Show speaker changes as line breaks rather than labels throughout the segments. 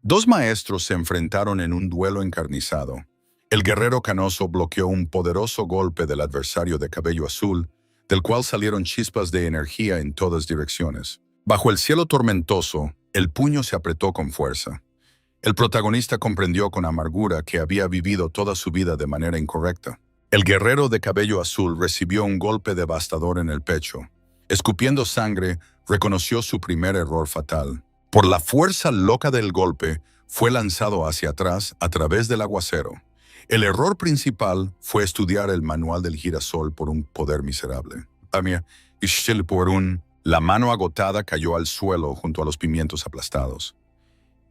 Dos maestros se enfrentaron en un duelo encarnizado. El guerrero canoso bloqueó un poderoso golpe del adversario de cabello azul, del cual salieron chispas de energía en todas direcciones. Bajo el cielo tormentoso, el puño se apretó con fuerza. El protagonista comprendió con amargura que había vivido toda su vida de manera incorrecta. El guerrero de cabello azul recibió un golpe devastador en el pecho. Escupiendo sangre, reconoció su primer error fatal. Por la fuerza loca del golpe, fue lanzado hacia atrás a través del aguacero. El error principal fue estudiar el manual del girasol por un poder miserable. La mano agotada cayó al suelo junto a los pimientos aplastados.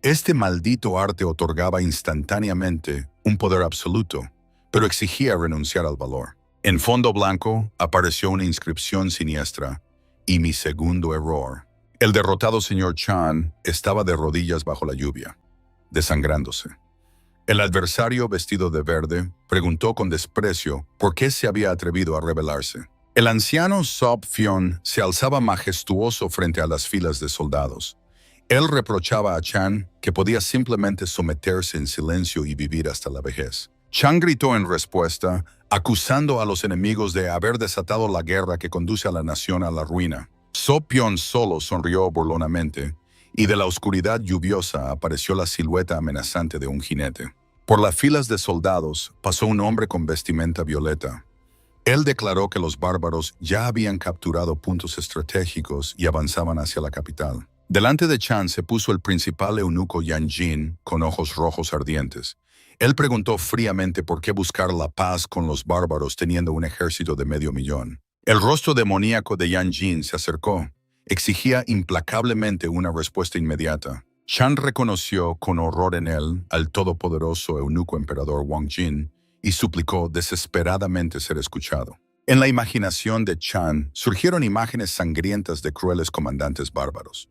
Este maldito arte otorgaba instantáneamente un poder absoluto, pero exigía renunciar al valor. En fondo blanco apareció una inscripción siniestra: y mi segundo error. El derrotado señor Chan estaba de rodillas bajo la lluvia, desangrándose. El adversario, vestido de verde, preguntó con desprecio por qué se había atrevido a rebelarse. El anciano Sob Fion se alzaba majestuoso frente a las filas de soldados. Él reprochaba a Chan que podía simplemente someterse en silencio y vivir hasta la vejez. Chan gritó en respuesta, acusando a los enemigos de haber desatado la guerra que conduce a la nación a la ruina. So Pion solo sonrió burlonamente, y de la oscuridad lluviosa apareció la silueta amenazante de un jinete. Por las filas de soldados pasó un hombre con vestimenta violeta. Él declaró que los bárbaros ya habían capturado puntos estratégicos y avanzaban hacia la capital. Delante de Chan se puso el principal eunuco Yan Jin, con ojos rojos ardientes. Él preguntó fríamente por qué buscar la paz con los bárbaros teniendo un ejército de 500,000. El rostro demoníaco de Yan Jin se acercó. Exigía implacablemente una respuesta inmediata. Chan reconoció con horror en él al todopoderoso eunuco emperador Wang Jin y suplicó desesperadamente ser escuchado. En la imaginación de Chan surgieron imágenes sangrientas de crueles comandantes bárbaros.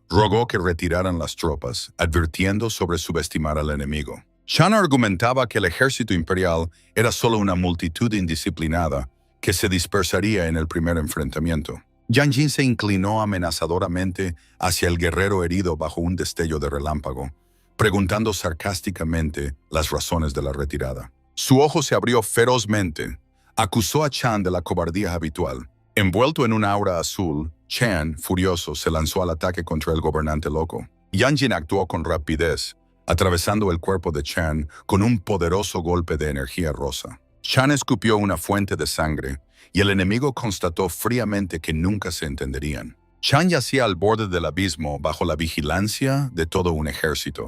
Rogó que retiraran las tropas, advirtiendo sobre subestimar al enemigo. Chan argumentaba que el ejército imperial era solo una multitud indisciplinada que se dispersaría en el primer enfrentamiento. Yan Jin se inclinó amenazadoramente hacia el guerrero herido bajo un destello de relámpago, preguntando sarcásticamente las razones de la retirada. Su ojo se abrió ferozmente. Acusó a Chan de la cobardía habitual. Envuelto en un aura azul, Chan, furioso, se lanzó al ataque contra el gobernante loco. Yan Jin actuó con rapidez, atravesando el cuerpo de Chan con un poderoso golpe de energía rosa. Chan escupió una fuente de sangre, y el enemigo constató fríamente que nunca se entenderían. Chan yacía al borde del abismo bajo la vigilancia de todo un ejército.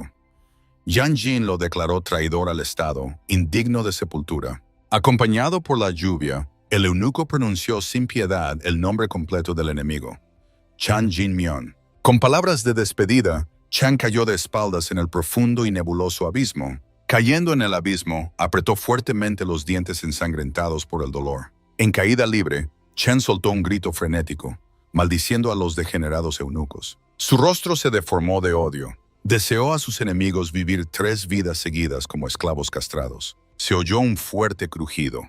Yan Jin lo declaró traidor al Estado, indigno de sepultura. Acompañado por la lluvia, el eunuco pronunció sin piedad el nombre completo del enemigo: Chan Jin-myeon. Con palabras de despedida, Chan cayó de espaldas en el profundo y nebuloso abismo. Cayendo en el abismo, apretó fuertemente los dientes ensangrentados por el dolor. En caída libre, Chan soltó un grito frenético, maldiciendo a los degenerados eunucos. Su rostro se deformó de odio. Deseó a sus enemigos vivir 3 vidas seguidas como esclavos castrados. Se oyó un fuerte crujido.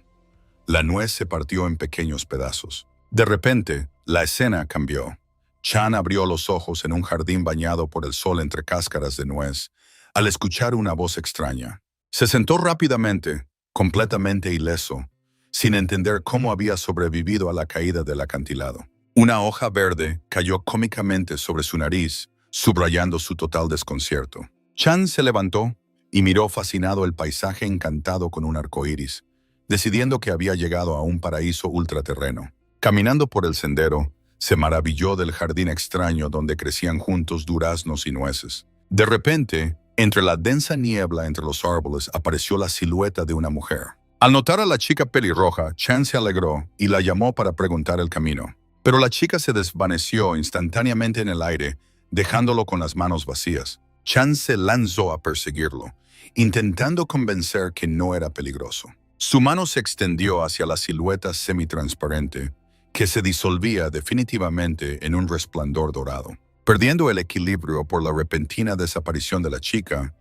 La nuez se partió en pequeños pedazos. De repente, la escena cambió. Chan abrió los ojos en un jardín bañado por el sol entre cáscaras de nuez, al escuchar una voz extraña. Se sentó rápidamente, completamente ileso, sin entender cómo había sobrevivido a la caída del acantilado. Una hoja verde cayó cómicamente sobre su nariz, subrayando su total desconcierto. Chan se levantó y miró fascinado el paisaje encantado con un arco iris, decidiendo que había llegado a un paraíso ultraterreno. Caminando por el sendero, se maravilló del jardín extraño donde crecían juntos duraznos y nueces. De repente, entre la densa niebla entre los árboles apareció la silueta de una mujer. Al notar a la chica pelirroja, Chan se alegró y la llamó para preguntar el camino. Pero la chica se desvaneció instantáneamente en el aire, dejándolo con las manos vacías. Chan se lanzó a perseguirlo, intentando convencer que no era peligroso. Su mano se extendió hacia la silueta semitransparente, que se disolvía definitivamente en un resplandor dorado. Perdiendo el equilibrio por la repentina desaparición de la chica,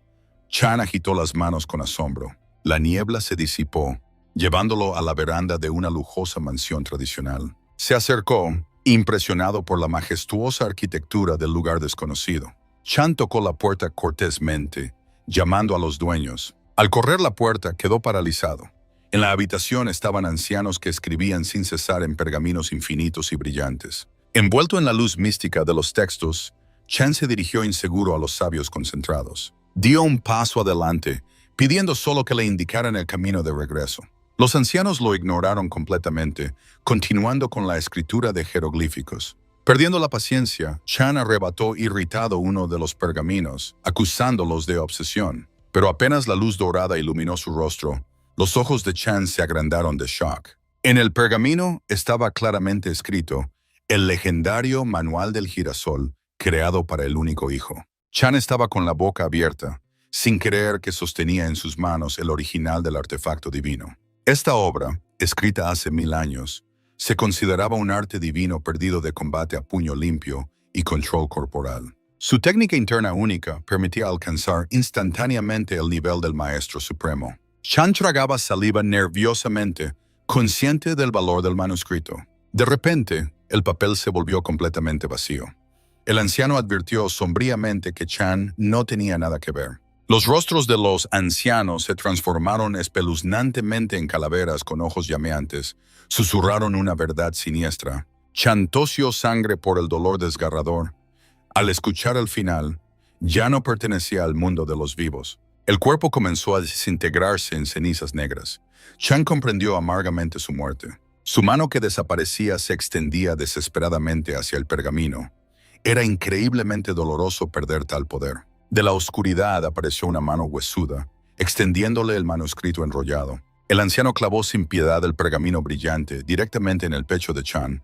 Chan agitó las manos con asombro. La niebla se disipó, llevándolo a la veranda de una lujosa mansión tradicional. Se acercó, impresionado por la majestuosa arquitectura del lugar desconocido. Chan tocó la puerta cortésmente, llamando a los dueños. Al correr la puerta, quedó paralizado. En la habitación estaban ancianos que escribían sin cesar en pergaminos infinitos y brillantes. Envuelto en la luz mística de los textos, Chan se dirigió inseguro a los sabios concentrados. Dio un paso adelante, pidiendo solo que le indicaran el camino de regreso. Los ancianos lo ignoraron completamente, continuando con la escritura de jeroglíficos. Perdiendo la paciencia, Chan arrebató irritado uno de los pergaminos, acusándolos de obsesión. Pero apenas la luz dorada iluminó su rostro, los ojos de Chan se agrandaron de shock. En el pergamino estaba claramente escrito el legendario Manual del Girasol, creado para el único hijo. Chan estaba con la boca abierta, sin creer que sostenía en sus manos el original del artefacto divino. Esta obra, escrita hace 1000 años, se consideraba un arte divino perdido de combate a puño limpio y control corporal. Su técnica interna única permitía alcanzar instantáneamente el nivel del Maestro Supremo. Chan tragaba saliva nerviosamente, consciente del valor del manuscrito. De repente, el papel se volvió completamente vacío. El anciano advirtió sombríamente que Chan no tenía nada que ver. Los rostros de los ancianos se transformaron espeluznantemente en calaveras con ojos llameantes, susurraron una verdad siniestra. Chan tosió sangre por el dolor desgarrador. Al escuchar el final, ya no pertenecía al mundo de los vivos. El cuerpo comenzó a desintegrarse en cenizas negras. Chan comprendió amargamente su muerte. Su mano que desaparecía se extendía desesperadamente hacia el pergamino. Era increíblemente doloroso perder tal poder. De la oscuridad apareció una mano huesuda, extendiéndole el manuscrito enrollado. El anciano clavó sin piedad el pergamino brillante directamente en el pecho de Chan,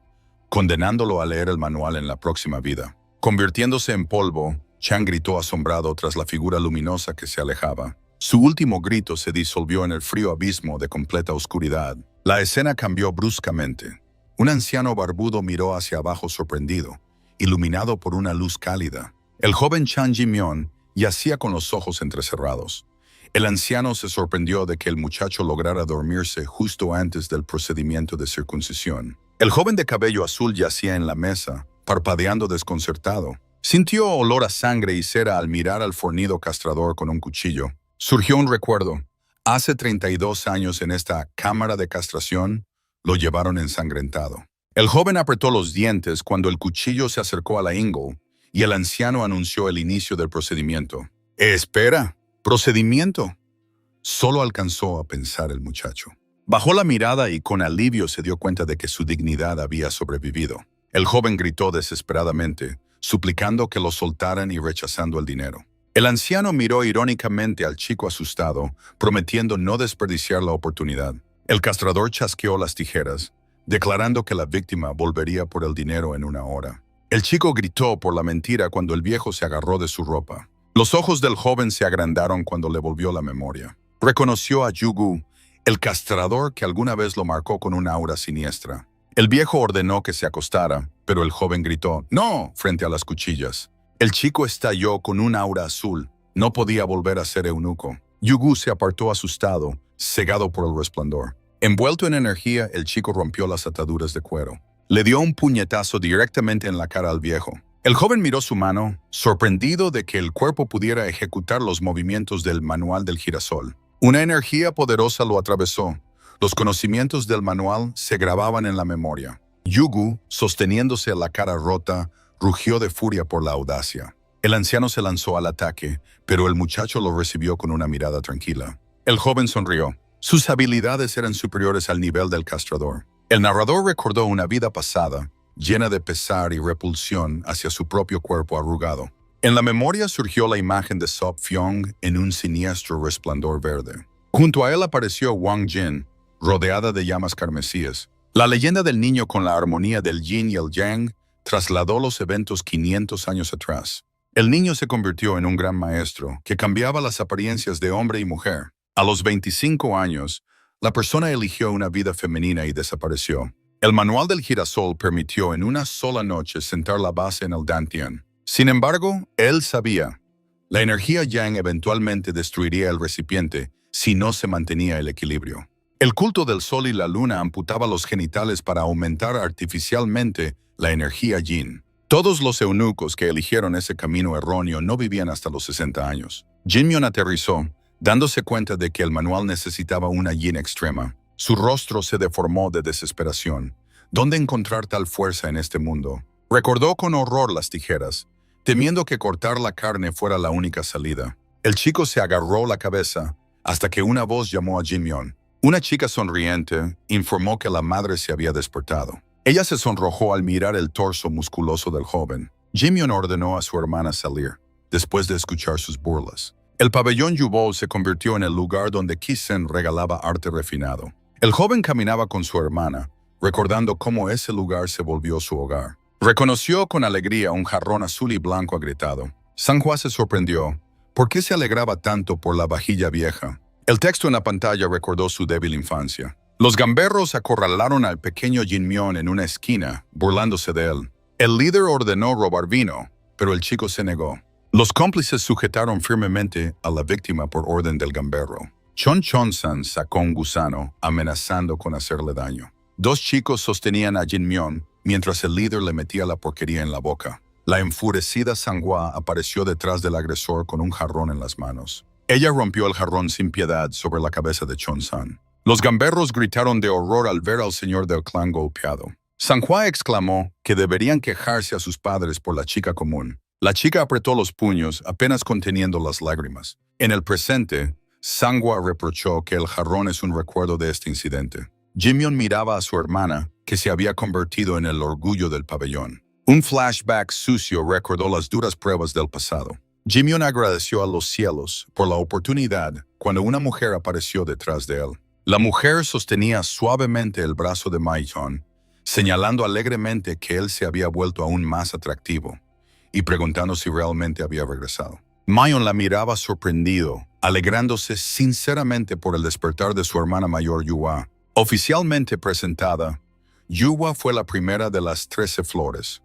condenándolo a leer el manual en la próxima vida. Convirtiéndose en polvo, Chan gritó asombrado tras la figura luminosa que se alejaba. Su último grito se disolvió en el frío abismo de completa oscuridad. La escena cambió bruscamente. Un anciano barbudo miró hacia abajo sorprendido, iluminado por una luz cálida. El joven Chan Ji-myeon yacía con los ojos entrecerrados. El anciano se sorprendió de que el muchacho lograra dormirse justo antes del procedimiento de circuncisión. El joven de cabello azul yacía en la mesa, parpadeando desconcertado. Sintió olor a sangre y cera al mirar al fornido castrador con un cuchillo. Surgió un recuerdo. Hace 32 años en esta cámara de castración, lo llevaron ensangrentado. El joven apretó los dientes cuando el cuchillo se acercó a la ingle y el anciano anunció el inicio del procedimiento. «Espera, ¿procedimiento?», solo alcanzó a pensar el muchacho. Bajó la mirada y con alivio se dio cuenta de que su dignidad había sobrevivido. El joven gritó desesperadamente, suplicando que lo soltaran y rechazando el dinero. El anciano miró irónicamente al chico asustado, prometiendo no desperdiciar la oportunidad. El castrador chasqueó las tijeras, declarando que la víctima volvería por el dinero en 1 hora. El chico gritó por la mentira cuando el viejo se agarró de su ropa. Los ojos del joven se agrandaron cuando le volvió la memoria. Reconoció a Yugu, el castrador que alguna vez lo marcó con una aura siniestra. El viejo ordenó que se acostara, pero el joven gritó «¡No!» frente a las cuchillas. El chico estalló con un aura azul. No podía volver a ser eunuco. Yugu se apartó asustado, cegado por el resplandor. Envuelto en energía, el chico rompió las ataduras de cuero. Le dio un puñetazo directamente en la cara al viejo. El joven miró su mano, sorprendido de que el cuerpo pudiera ejecutar los movimientos del Manual del Girasol. Una energía poderosa lo atravesó. Los conocimientos del manual se grababan en la memoria. Yugu, sosteniéndose la cara rota, rugió de furia por la audacia. El anciano se lanzó al ataque, pero el muchacho lo recibió con una mirada tranquila. El joven sonrió. Sus habilidades eran superiores al nivel del castrador. El narrador recordó una vida pasada, llena de pesar y repulsión hacia su propio cuerpo arrugado. En la memoria surgió la imagen de Sop Fyong en un siniestro resplandor verde. Junto a él apareció Wang Jin, rodeada de llamas carmesíes. La leyenda del niño con la armonía del yin y el yang trasladó los eventos 500 años atrás. El niño se convirtió en un gran maestro que cambiaba las apariencias de hombre y mujer. A los 25 años, la persona eligió una vida femenina y desapareció. El Manual del Girasol permitió en una sola noche sentar la base en el Dantian. Sin embargo, él sabía, la energía yang eventualmente destruiría el recipiente si no se mantenía el equilibrio. El culto del sol y la luna amputaba los genitales para aumentar artificialmente la energía yin. Todos los eunucos que eligieron ese camino erróneo no vivían hasta los 60 años. Jinmyon aterrizó, dándose cuenta de que el manual necesitaba una yin extrema. Su rostro se deformó de desesperación. ¿Dónde encontrar tal fuerza en este mundo? Recordó con horror las tijeras, temiendo que cortar la carne fuera la única salida. El chico se agarró la cabeza hasta que una voz llamó a Jinmyon. Una chica sonriente informó que la madre se había despertado. Ella se sonrojó al mirar el torso musculoso del joven. Jinmyon ordenó a su hermana salir, después de escuchar sus burlas. El pabellón Yubol se convirtió en el lugar donde Kisen regalaba arte refinado. El joven caminaba con su hermana, recordando cómo ese lugar se volvió su hogar. Reconoció con alegría un jarrón azul y blanco agrietado. Sanghua se sorprendió. ¿Por qué se alegraba tanto por la vajilla vieja? El texto en la pantalla recordó su débil infancia. Los gamberros acorralaron al pequeño Jinmyon en una esquina, burlándose de él. El líder ordenó robar vino, pero el chico se negó. Los cómplices sujetaron firmemente a la víctima por orden del gamberro. Chon Chon-san sacó un gusano, amenazando con hacerle daño. Dos chicos sostenían a Jinmyon, mientras el líder le metía la porquería en la boca. La enfurecida Sanghua apareció detrás del agresor con un jarrón en las manos. Ella rompió el jarrón sin piedad sobre la cabeza de Chon-san. Los gamberros gritaron de horror al ver al señor del clan golpeado. Sanghua exclamó que deberían quejarse a sus padres por la chica común. La chica apretó los puños, apenas conteniendo las lágrimas. En el presente, Sanghua reprochó que el jarrón es un recuerdo de este incidente. Jinmyon miraba a su hermana, que se había convertido en el orgullo del pabellón. Un flashback sucio recordó las duras pruebas del pasado. Jinmyon agradeció a los cielos por la oportunidad cuando una mujer apareció detrás de él. La mujer sostenía suavemente el brazo de Maiton, señalando alegremente que él se había vuelto aún más atractivo, y preguntando si realmente había regresado. Mayon la miraba sorprendido, alegrándose sinceramente por el despertar de su hermana mayor Yuhua. Oficialmente presentada, Yuhua fue la primera de las 13 flores,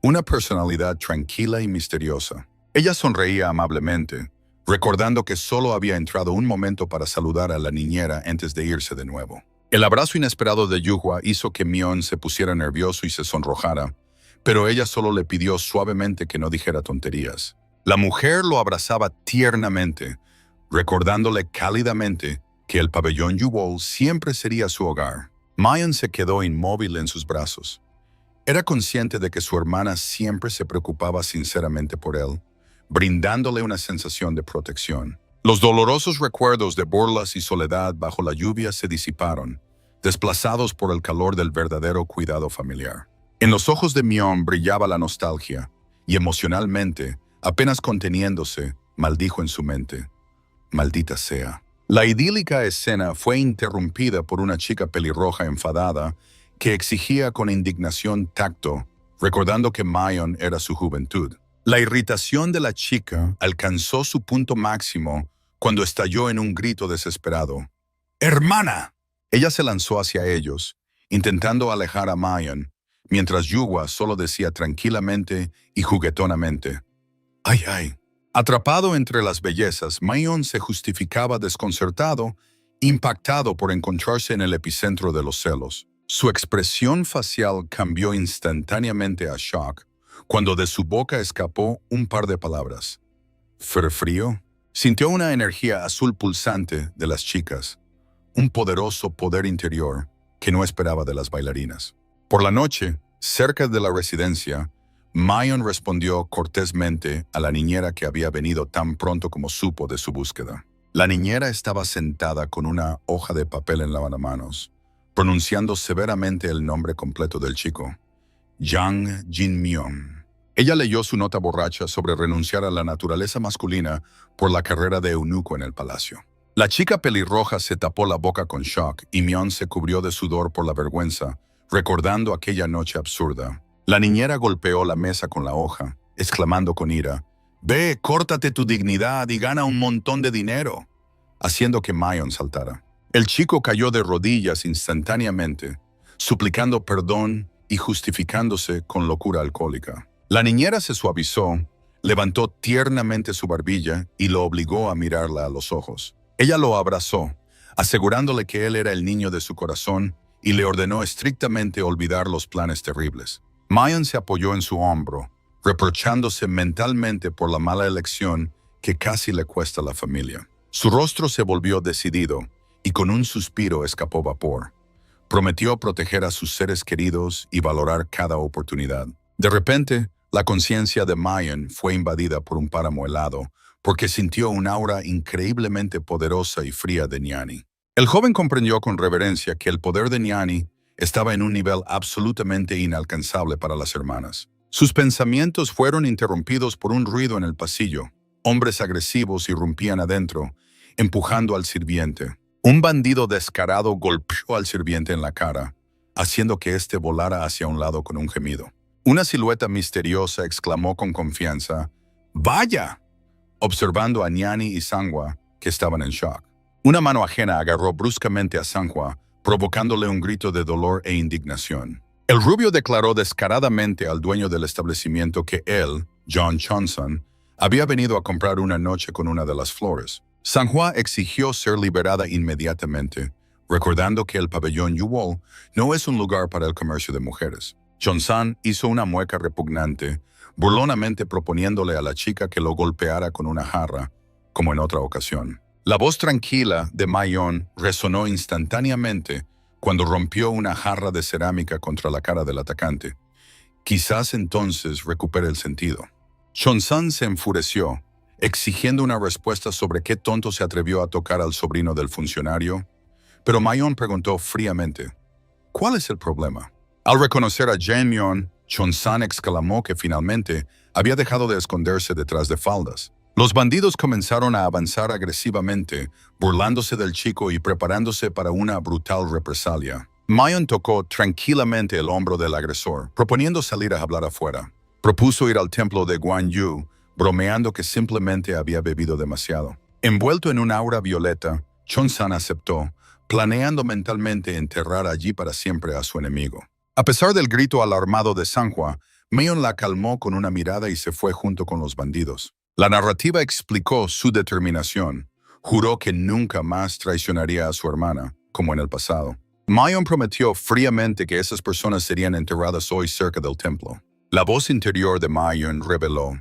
una personalidad tranquila y misteriosa. Ella sonreía amablemente, recordando que solo había entrado un momento para saludar a la niñera antes de irse de nuevo. El abrazo inesperado de Yuhua hizo que Myon se pusiera nervioso y se sonrojara, pero ella solo le pidió suavemente que no dijera tonterías. La mujer lo abrazaba tiernamente, recordándole cálidamente que el pabellón Yubol siempre sería su hogar. Myon se quedó inmóvil en sus brazos. Era consciente de que su hermana siempre se preocupaba sinceramente por él, brindándole una sensación de protección. Los dolorosos recuerdos de burlas y soledad bajo la lluvia se disiparon, desplazados por el calor del verdadero cuidado familiar. En los ojos de Myon brillaba la nostalgia, y emocionalmente, apenas conteniéndose, maldijo en su mente: «Maldita sea». La idílica escena fue interrumpida por una chica pelirroja enfadada que exigía con indignación tacto, recordando que Myon era su juventud. La irritación de la chica alcanzó su punto máximo cuando estalló en un grito desesperado. «¡Hermana!». Ella se lanzó hacia ellos, intentando alejar a Myon, mientras Yuhua solo decía tranquilamente y juguetonamente: «¡Ay, ay!». Atrapado entre las bellezas, Myon se justificaba desconcertado, impactado por encontrarse en el epicentro de los celos. Su expresión facial cambió instantáneamente a shock cuando de su boca escapó un par de palabras. «¿Frío?». Sintió una energía azul pulsante de las chicas, un poderoso poder interior que no esperaba de las bailarinas. Por la noche, cerca de la residencia, Myon respondió cortésmente a la niñera que había venido tan pronto como supo de su búsqueda. La niñera estaba sentada con una hoja de papel en la manos, pronunciando severamente el nombre completo del chico: Yang Jinmyon. Ella leyó su nota borracha sobre renunciar a la naturaleza masculina por la carrera de eunuco en el palacio. La chica pelirroja se tapó la boca con shock y Myon se cubrió de sudor por la vergüenza, recordando aquella noche absurda. La niñera golpeó la mesa con la hoja, exclamando con ira: «Ve, córtate tu dignidad y gana un montón de dinero», haciendo que Myon saltara. El chico cayó de rodillas instantáneamente, suplicando perdón y justificándose con locura alcohólica. La niñera se suavizó, levantó tiernamente su barbilla y lo obligó a mirarla a los ojos. Ella lo abrazó, asegurándole que él era el niño de su corazón, y le ordenó estrictamente olvidar los planes terribles. Mayon se apoyó en su hombro, reprochándose mentalmente por la mala elección que casi le cuesta a la familia. Su rostro se volvió decidido y con un suspiro escapó vapor. Prometió proteger a sus seres queridos y valorar cada oportunidad. De repente, la conciencia de Mayon fue invadida por un páramo helado, porque sintió un aura increíblemente poderosa y fría de Ñani. El joven comprendió con reverencia que el poder de Ñani estaba en un nivel absolutamente inalcanzable para las hermanas. Sus pensamientos fueron interrumpidos por un ruido en el pasillo. Hombres agresivos irrumpían adentro, empujando al sirviente. Un bandido descarado golpeó al sirviente en la cara, haciendo que éste volara hacia un lado con un gemido. Una silueta misteriosa exclamó con confianza, ¡Vaya!, observando a Ñani y Sanghua, que estaban en shock. Una mano ajena agarró bruscamente a Sanghua, provocándole un grito de dolor e indignación. El rubio declaró descaradamente al dueño del establecimiento que él, John Chonson, había venido a comprar una noche con una de las flores. Sanghua exigió ser liberada inmediatamente, recordando que el pabellón Yuwol no es un lugar para el comercio de mujeres. Chonsan hizo una mueca repugnante, burlonamente proponiéndole a la chica que lo golpeara con una jarra, como en otra ocasión. La voz tranquila de Mayon resonó instantáneamente cuando rompió una jarra de cerámica contra la cara del atacante. Quizás entonces recupere el sentido. Chonsan se enfureció, exigiendo una respuesta sobre qué tonto se atrevió a tocar al sobrino del funcionario, pero Mayon preguntó fríamente, ¿cuál es el problema? Al reconocer a Jae-myeon, Chonsan exclamó que finalmente había dejado de esconderse detrás de faldas. Los bandidos comenzaron a avanzar agresivamente, burlándose del chico y preparándose para una brutal represalia. Mayon tocó tranquilamente el hombro del agresor, proponiendo salir a hablar afuera. Propuso ir al templo de Guan Yu, bromeando que simplemente había bebido demasiado. Envuelto en un aura violeta, Chonsan aceptó, planeando mentalmente enterrar allí para siempre a su enemigo. A pesar del grito alarmado de Sanghua, Mayon la calmó con una mirada y se fue junto con los bandidos. La narrativa explicó su determinación. Juró que nunca más traicionaría a su hermana, como en el pasado. Mayon prometió fríamente que esas personas serían enterradas hoy cerca del templo. La voz interior de Mayon reveló.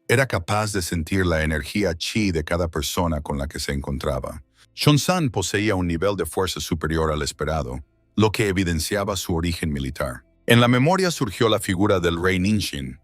Era capaz de sentir la energía chi de cada persona con la que se encontraba. Chonsan poseía un nivel de fuerza superior al esperado, lo que evidenciaba su origen militar. En la memoria surgió la figura del rey Ninshin,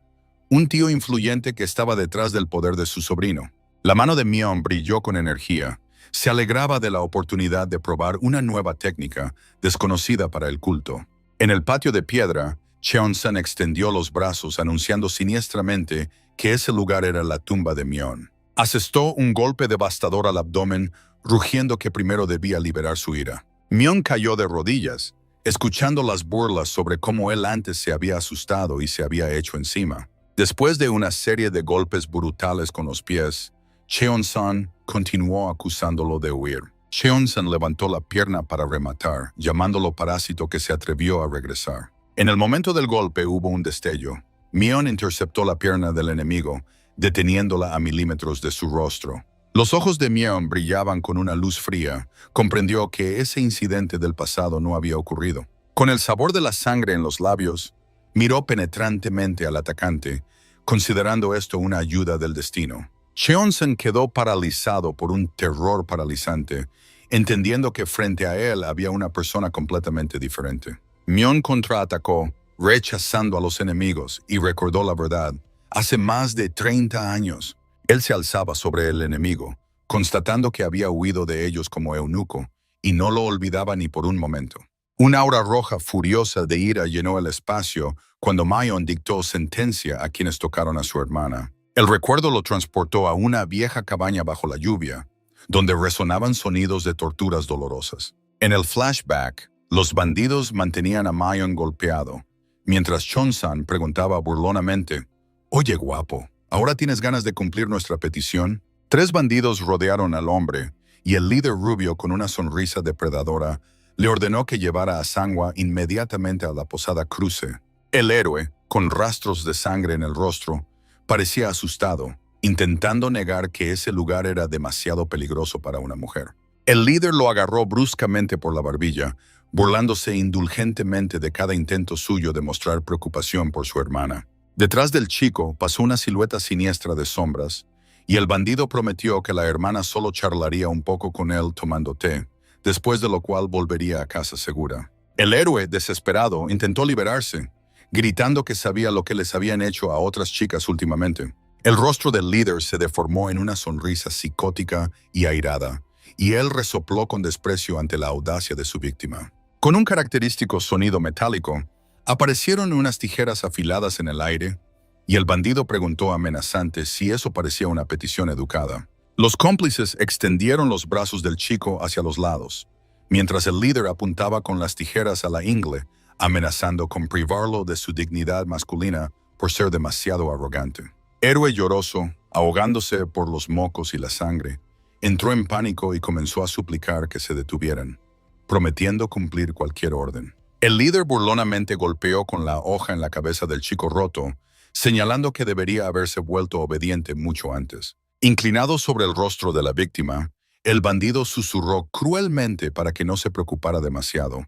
un tío influyente que estaba detrás del poder de su sobrino. La mano de Myeon brilló con energía. Se alegraba de la oportunidad de probar una nueva técnica desconocida para el culto. En el patio de piedra, Cheon-san extendió los brazos anunciando siniestramente que ese lugar era la tumba de Myeon. Asestó un golpe devastador al abdomen, rugiendo que primero debía liberar su ira. Myeon cayó de rodillas, escuchando las burlas sobre cómo él antes se había asustado y se había hecho encima. Después de una serie de golpes brutales con los pies, Cheon-san continuó acusándolo de huir. Cheon-san levantó la pierna para rematar, llamándolo parásito que se atrevió a regresar. En el momento del golpe hubo un destello. Myeon interceptó la pierna del enemigo, deteniéndola a milímetros de su rostro. Los ojos de Myeon brillaban con una luz fría. Comprendió que ese incidente del pasado no había ocurrido. Con el sabor de la sangre en los labios, miró penetrantemente al atacante, considerando esto una ayuda del destino. Cheon-san quedó paralizado por un terror paralizante, entendiendo que frente a él había una persona completamente diferente. Myeon contraatacó, rechazando a los enemigos, y recordó la verdad. Hace más de 30 años, él se alzaba sobre el enemigo, constatando que había huido de ellos como eunuco, y no lo olvidaba ni por un momento. Una aura roja furiosa de ira llenó el espacio cuando Mayon dictó sentencia a quienes tocaron a su hermana. El recuerdo lo transportó a una vieja cabaña bajo la lluvia, donde resonaban sonidos de torturas dolorosas. En el flashback, los bandidos mantenían a Mayon golpeado, mientras Chon-san preguntaba burlonamente, «Oye, guapo, ¿ahora tienes ganas de cumplir nuestra petición?» 3 bandidos rodearon al hombre, y el líder rubio, con una sonrisa depredadora, le ordenó que llevara a Sanghua inmediatamente a la posada Cruce. El héroe, con rastros de sangre en el rostro, parecía asustado, intentando negar que ese lugar era demasiado peligroso para una mujer. El líder lo agarró bruscamente por la barbilla, burlándose indulgentemente de cada intento suyo de mostrar preocupación por su hermana. Detrás del chico pasó una silueta siniestra de sombras, y el bandido prometió que la hermana solo charlaría un poco con él tomando té, después de lo cual volvería a casa segura. El héroe, desesperado, intentó liberarse, gritando que sabía lo que les habían hecho a otras chicas últimamente. El rostro del líder se deformó en una sonrisa psicótica y airada, y él resopló con desprecio ante la audacia de su víctima. Con un característico sonido metálico, aparecieron unas tijeras afiladas en el aire, y el bandido preguntó amenazante si eso parecía una petición educada. Los cómplices extendieron los brazos del chico hacia los lados, mientras el líder apuntaba con las tijeras a la ingle, amenazando con privarlo de su dignidad masculina por ser demasiado arrogante. Héroe lloroso, ahogándose por los mocos y la sangre, entró en pánico y comenzó a suplicar que se detuvieran, prometiendo cumplir cualquier orden. El líder burlonamente golpeó con la hoja en la cabeza del chico roto, señalando que debería haberse vuelto obediente mucho antes. Inclinado sobre el rostro de la víctima, el bandido susurró cruelmente para que no se preocupara demasiado,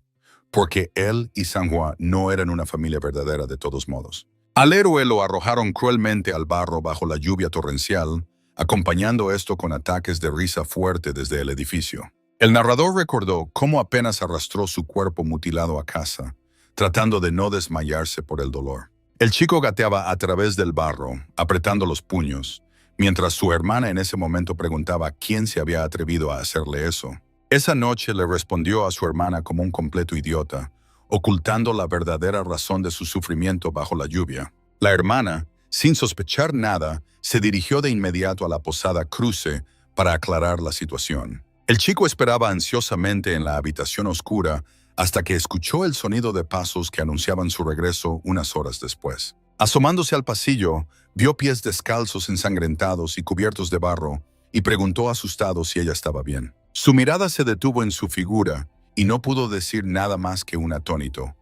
porque él y Sanhua no eran una familia verdadera de todos modos. Al héroe lo arrojaron cruelmente al barro bajo la lluvia torrencial, acompañando esto con ataques de risa fuerte desde el edificio. El narrador recordó cómo apenas arrastró su cuerpo mutilado a casa, tratando de no desmayarse por el dolor. El chico gateaba a través del barro, apretando los puños, mientras su hermana en ese momento preguntaba quién se había atrevido a hacerle eso. Esa noche le respondió a su hermana como un completo idiota, ocultando la verdadera razón de su sufrimiento bajo la lluvia. La hermana, sin sospechar nada, se dirigió de inmediato a la posada Cruce para aclarar la situación. El chico esperaba ansiosamente en la habitación oscura hasta que escuchó el sonido de pasos que anunciaban su regreso unas horas después. Asomándose al pasillo, vio pies descalzos ensangrentados y cubiertos de barro y preguntó asustado si ella estaba bien. Su mirada se detuvo en su figura y no pudo decir nada más que un atónito.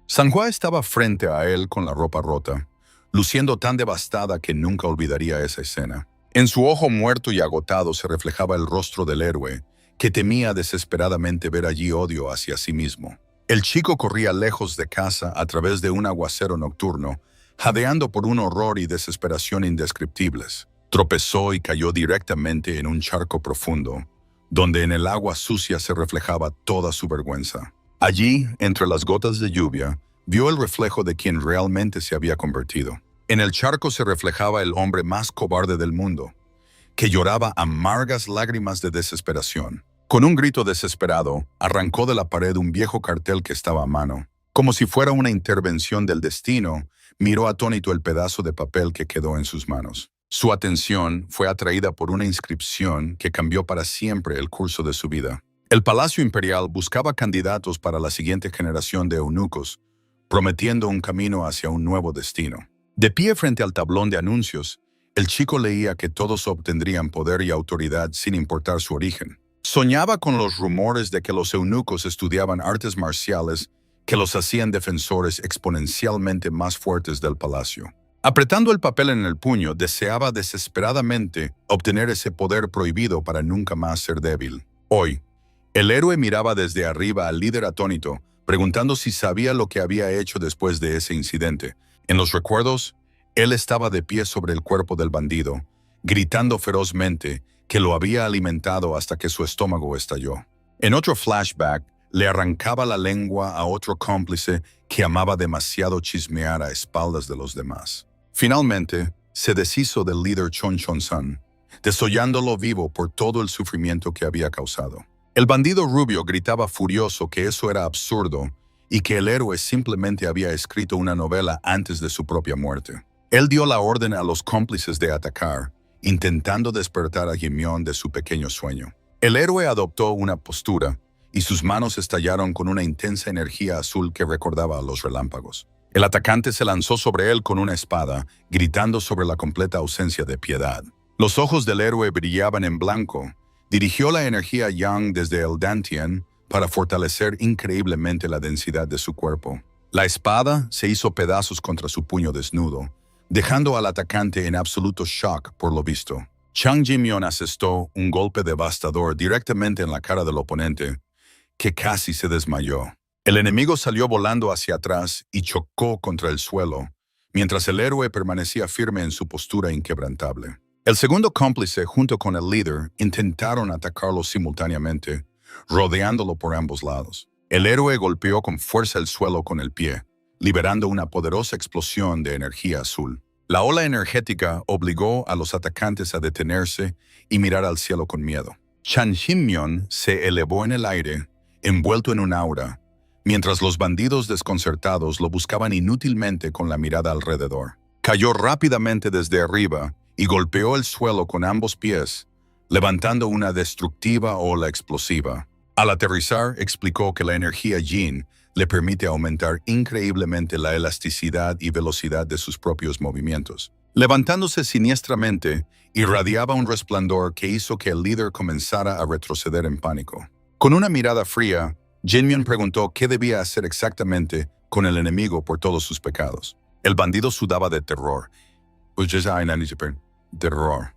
Sanhua estaba frente a él con la ropa rota, luciendo tan devastada que nunca olvidaría esa escena. En su ojo muerto y agotado se reflejaba el rostro del héroe, que temía desesperadamente ver allí odio hacia sí mismo. El chico corría lejos de casa a través de un aguacero nocturno, jadeando por un horror y desesperación indescriptibles. Tropezó y cayó directamente en un charco profundo, donde en el agua sucia se reflejaba toda su vergüenza. Allí, entre las gotas de lluvia, vio el reflejo de quien realmente se había convertido. En el charco se reflejaba el hombre más cobarde del mundo, que lloraba amargas lágrimas de desesperación. Con un grito desesperado, arrancó de la pared un viejo cartel que estaba a mano. Como si fuera una intervención del destino, miró atónito el pedazo de papel que quedó en sus manos. Su atención fue atraída por una inscripción que cambió para siempre el curso de su vida. El Palacio Imperial buscaba candidatos para la siguiente generación de eunucos, prometiendo un camino hacia un nuevo destino. De pie frente al tablón de anuncios, el chico leía que todos obtendrían poder y autoridad sin importar su origen. Soñaba con los rumores de que los eunucos estudiaban artes marciales que los hacían defensores exponencialmente más fuertes del palacio. Apretando el papel en el puño, deseaba desesperadamente obtener ese poder prohibido para nunca más ser débil. Hoy, el héroe miraba desde arriba al líder atónito, preguntando si sabía lo que había hecho después de ese incidente. En los recuerdos, él estaba de pie sobre el cuerpo del bandido, gritando ferozmente que lo había alimentado hasta que su estómago estalló. En otro flashback, le arrancaba la lengua a otro cómplice que amaba demasiado chismear a espaldas de los demás. Finalmente, se deshizo del líder Chon Chon-san, desollándolo vivo por todo el sufrimiento que había causado. El bandido rubio gritaba furioso que eso era absurdo y que el héroe simplemente había escrito una novela antes de su propia muerte. Él dio la orden a los cómplices de atacar, intentando despertar a Gimyeon de su pequeño sueño. El héroe adoptó una postura, y sus manos estallaron con una intensa energía azul que recordaba a los relámpagos. El atacante se lanzó sobre él con una espada, gritando sobre la completa ausencia de piedad. Los ojos del héroe brillaban en blanco. Dirigió la energía Yang desde el Dantian para fortalecer increíblemente la densidad de su cuerpo. La espada se hizo pedazos contra su puño desnudo, dejando al atacante en absoluto shock por lo visto. Chang Ji-myeon asestó un golpe devastador directamente en la cara del oponente, que casi se desmayó. El enemigo salió volando hacia atrás y chocó contra el suelo, mientras el héroe permanecía firme en su postura inquebrantable. El segundo cómplice, junto con el líder, intentaron atacarlo simultáneamente, rodeándolo por ambos lados. El héroe golpeó con fuerza el suelo con el pie, liberando una poderosa explosión de energía azul. La ola energética obligó a los atacantes a detenerse y mirar al cielo con miedo. Chan Jin-myung se elevó en el aire, envuelto en un aura, mientras los bandidos desconcertados lo buscaban inútilmente con la mirada alrededor. Cayó rápidamente desde arriba y golpeó el suelo con ambos pies, levantando una destructiva ola explosiva. Al aterrizar, explicó que la energía Jin le permite aumentar increíblemente la elasticidad y velocidad de sus propios movimientos. Levantándose siniestramente, irradiaba un resplandor que hizo que el líder comenzara a retroceder en pánico. Con una mirada fría, Jin-myung preguntó qué debía hacer exactamente con el enemigo por todos sus pecados. El bandido sudaba de terror. Terror.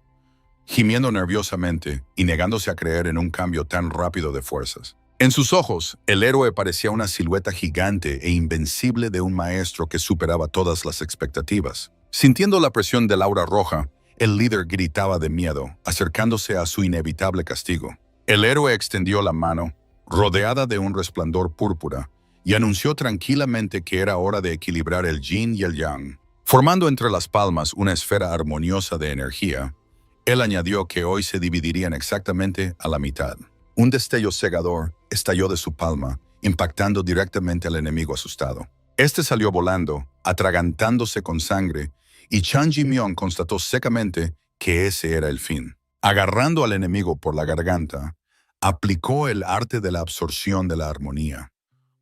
Gimiendo nerviosamente y negándose a creer en un cambio tan rápido de fuerzas. En sus ojos, el héroe parecía una silueta gigante e invencible de un maestro que superaba todas las expectativas. Sintiendo la presión del aura roja, el líder gritaba de miedo, acercándose a su inevitable castigo. El héroe extendió la mano, rodeada de un resplandor púrpura, y anunció tranquilamente que era hora de equilibrar el yin y el yang. Formando entre las palmas una esfera armoniosa de energía, él añadió que hoy se dividirían exactamente a la mitad. Un destello cegador estalló de su palma, impactando directamente al enemigo asustado. Este salió volando, atragantándose con sangre, y Chan Jin-myung constató secamente que ese era el fin. Agarrando al enemigo por la garganta, aplicó el arte de la absorción de la armonía,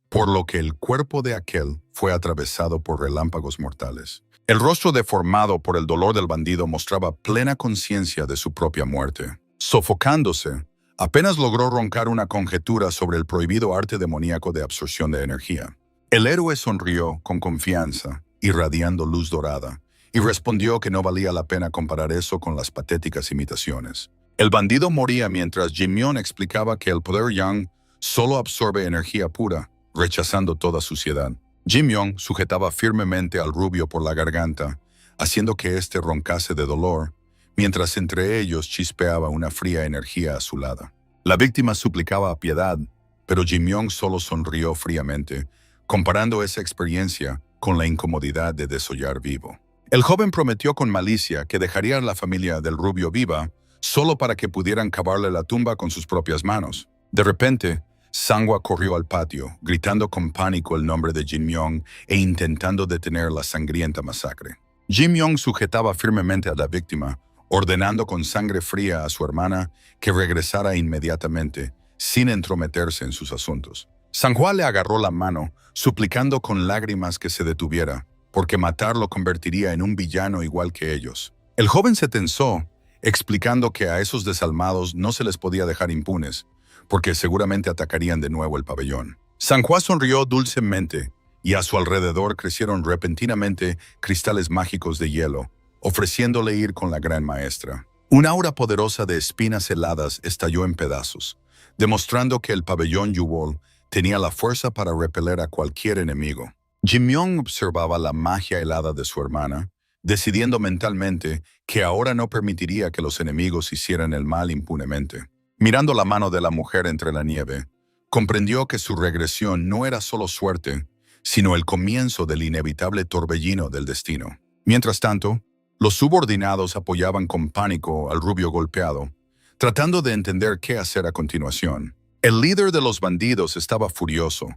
por lo que el cuerpo de aquel fue atravesado por relámpagos mortales. El rostro deformado por el dolor del bandido mostraba plena conciencia de su propia muerte. Sofocándose, apenas logró roncar una conjetura sobre el prohibido arte demoníaco de absorción de energía. El héroe sonrió con confianza, irradiando luz dorada, y respondió que no valía la pena comparar eso con las patéticas imitaciones. El bandido moría mientras Jin-myung explicaba que el poder yang solo absorbe energía pura, rechazando toda suciedad. Jin-myung sujetaba firmemente al rubio por la garganta, haciendo que éste roncase de dolor, mientras entre ellos chispeaba una fría energía azulada. La víctima suplicaba piedad, pero Jin-myung solo sonrió fríamente, comparando esa experiencia con la incomodidad de desollar vivo. El joven prometió con malicia que dejaría a la familia del rubio viva solo para que pudieran cavarle la tumba con sus propias manos. De repente, Sang-hwa corrió al patio, gritando con pánico el nombre de Jin-myung e intentando detener la sangrienta masacre. Jin-myung sujetaba firmemente a la víctima, ordenando con sangre fría a su hermana que regresara inmediatamente, sin entrometerse en sus asuntos. Sang-hwa le agarró la mano, suplicando con lágrimas que se detuviera, porque matarlo convertiría en un villano igual que ellos. El joven se tensó, explicando que a esos desalmados no se les podía dejar impunes, porque seguramente atacarían de nuevo el pabellón. Sang-hwa sonrió dulcemente, y a su alrededor crecieron repentinamente cristales mágicos de hielo, ofreciéndole ir con la gran maestra. Un aura poderosa de espinas heladas estalló en pedazos, demostrando que el pabellón Yuwol tenía la fuerza para repeler a cualquier enemigo. Jin-myung observaba la magia helada de su hermana, decidiendo mentalmente que ahora no permitiría que los enemigos hicieran el mal impunemente. Mirando la mano de la mujer entre la nieve, comprendió que su regresión no era solo suerte, sino el comienzo del inevitable torbellino del destino. Mientras tanto, los subordinados apoyaban con pánico al rubio golpeado, tratando de entender qué hacer a continuación. El líder de los bandidos estaba furioso,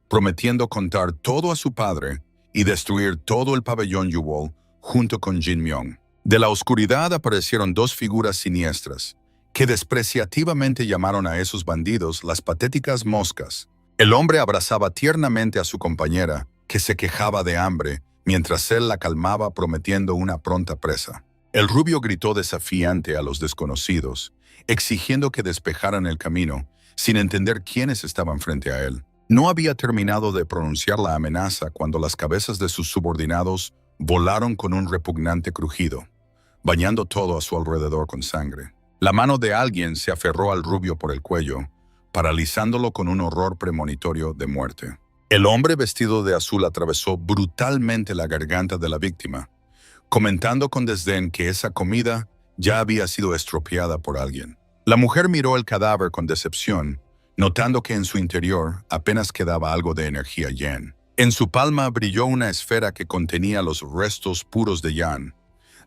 prometiendo contar todo a su padre y destruir todo el pabellón Yuwol junto con Jin-myung. De la oscuridad aparecieron dos figuras siniestras, que despreciativamente llamaron a esos bandidos las patéticas moscas. El hombre abrazaba tiernamente a su compañera, que se quejaba de hambre, mientras él la calmaba prometiendo una pronta presa. El rubio gritó desafiante a los desconocidos, exigiendo que despejaran el camino, sin entender quiénes estaban frente a él. No había terminado de pronunciar la amenaza cuando las cabezas de sus subordinados volaron con un repugnante crujido, bañando todo a su alrededor con sangre. La mano de alguien se aferró al rubio por el cuello, paralizándolo con un horror premonitorio de muerte. El hombre vestido de azul atravesó brutalmente la garganta de la víctima, comentando con desdén que esa comida ya había sido estropeada por alguien. La mujer miró el cadáver con decepción, notando que en su interior apenas quedaba algo de energía yen. En su palma brilló una esfera que contenía los restos puros de Yan.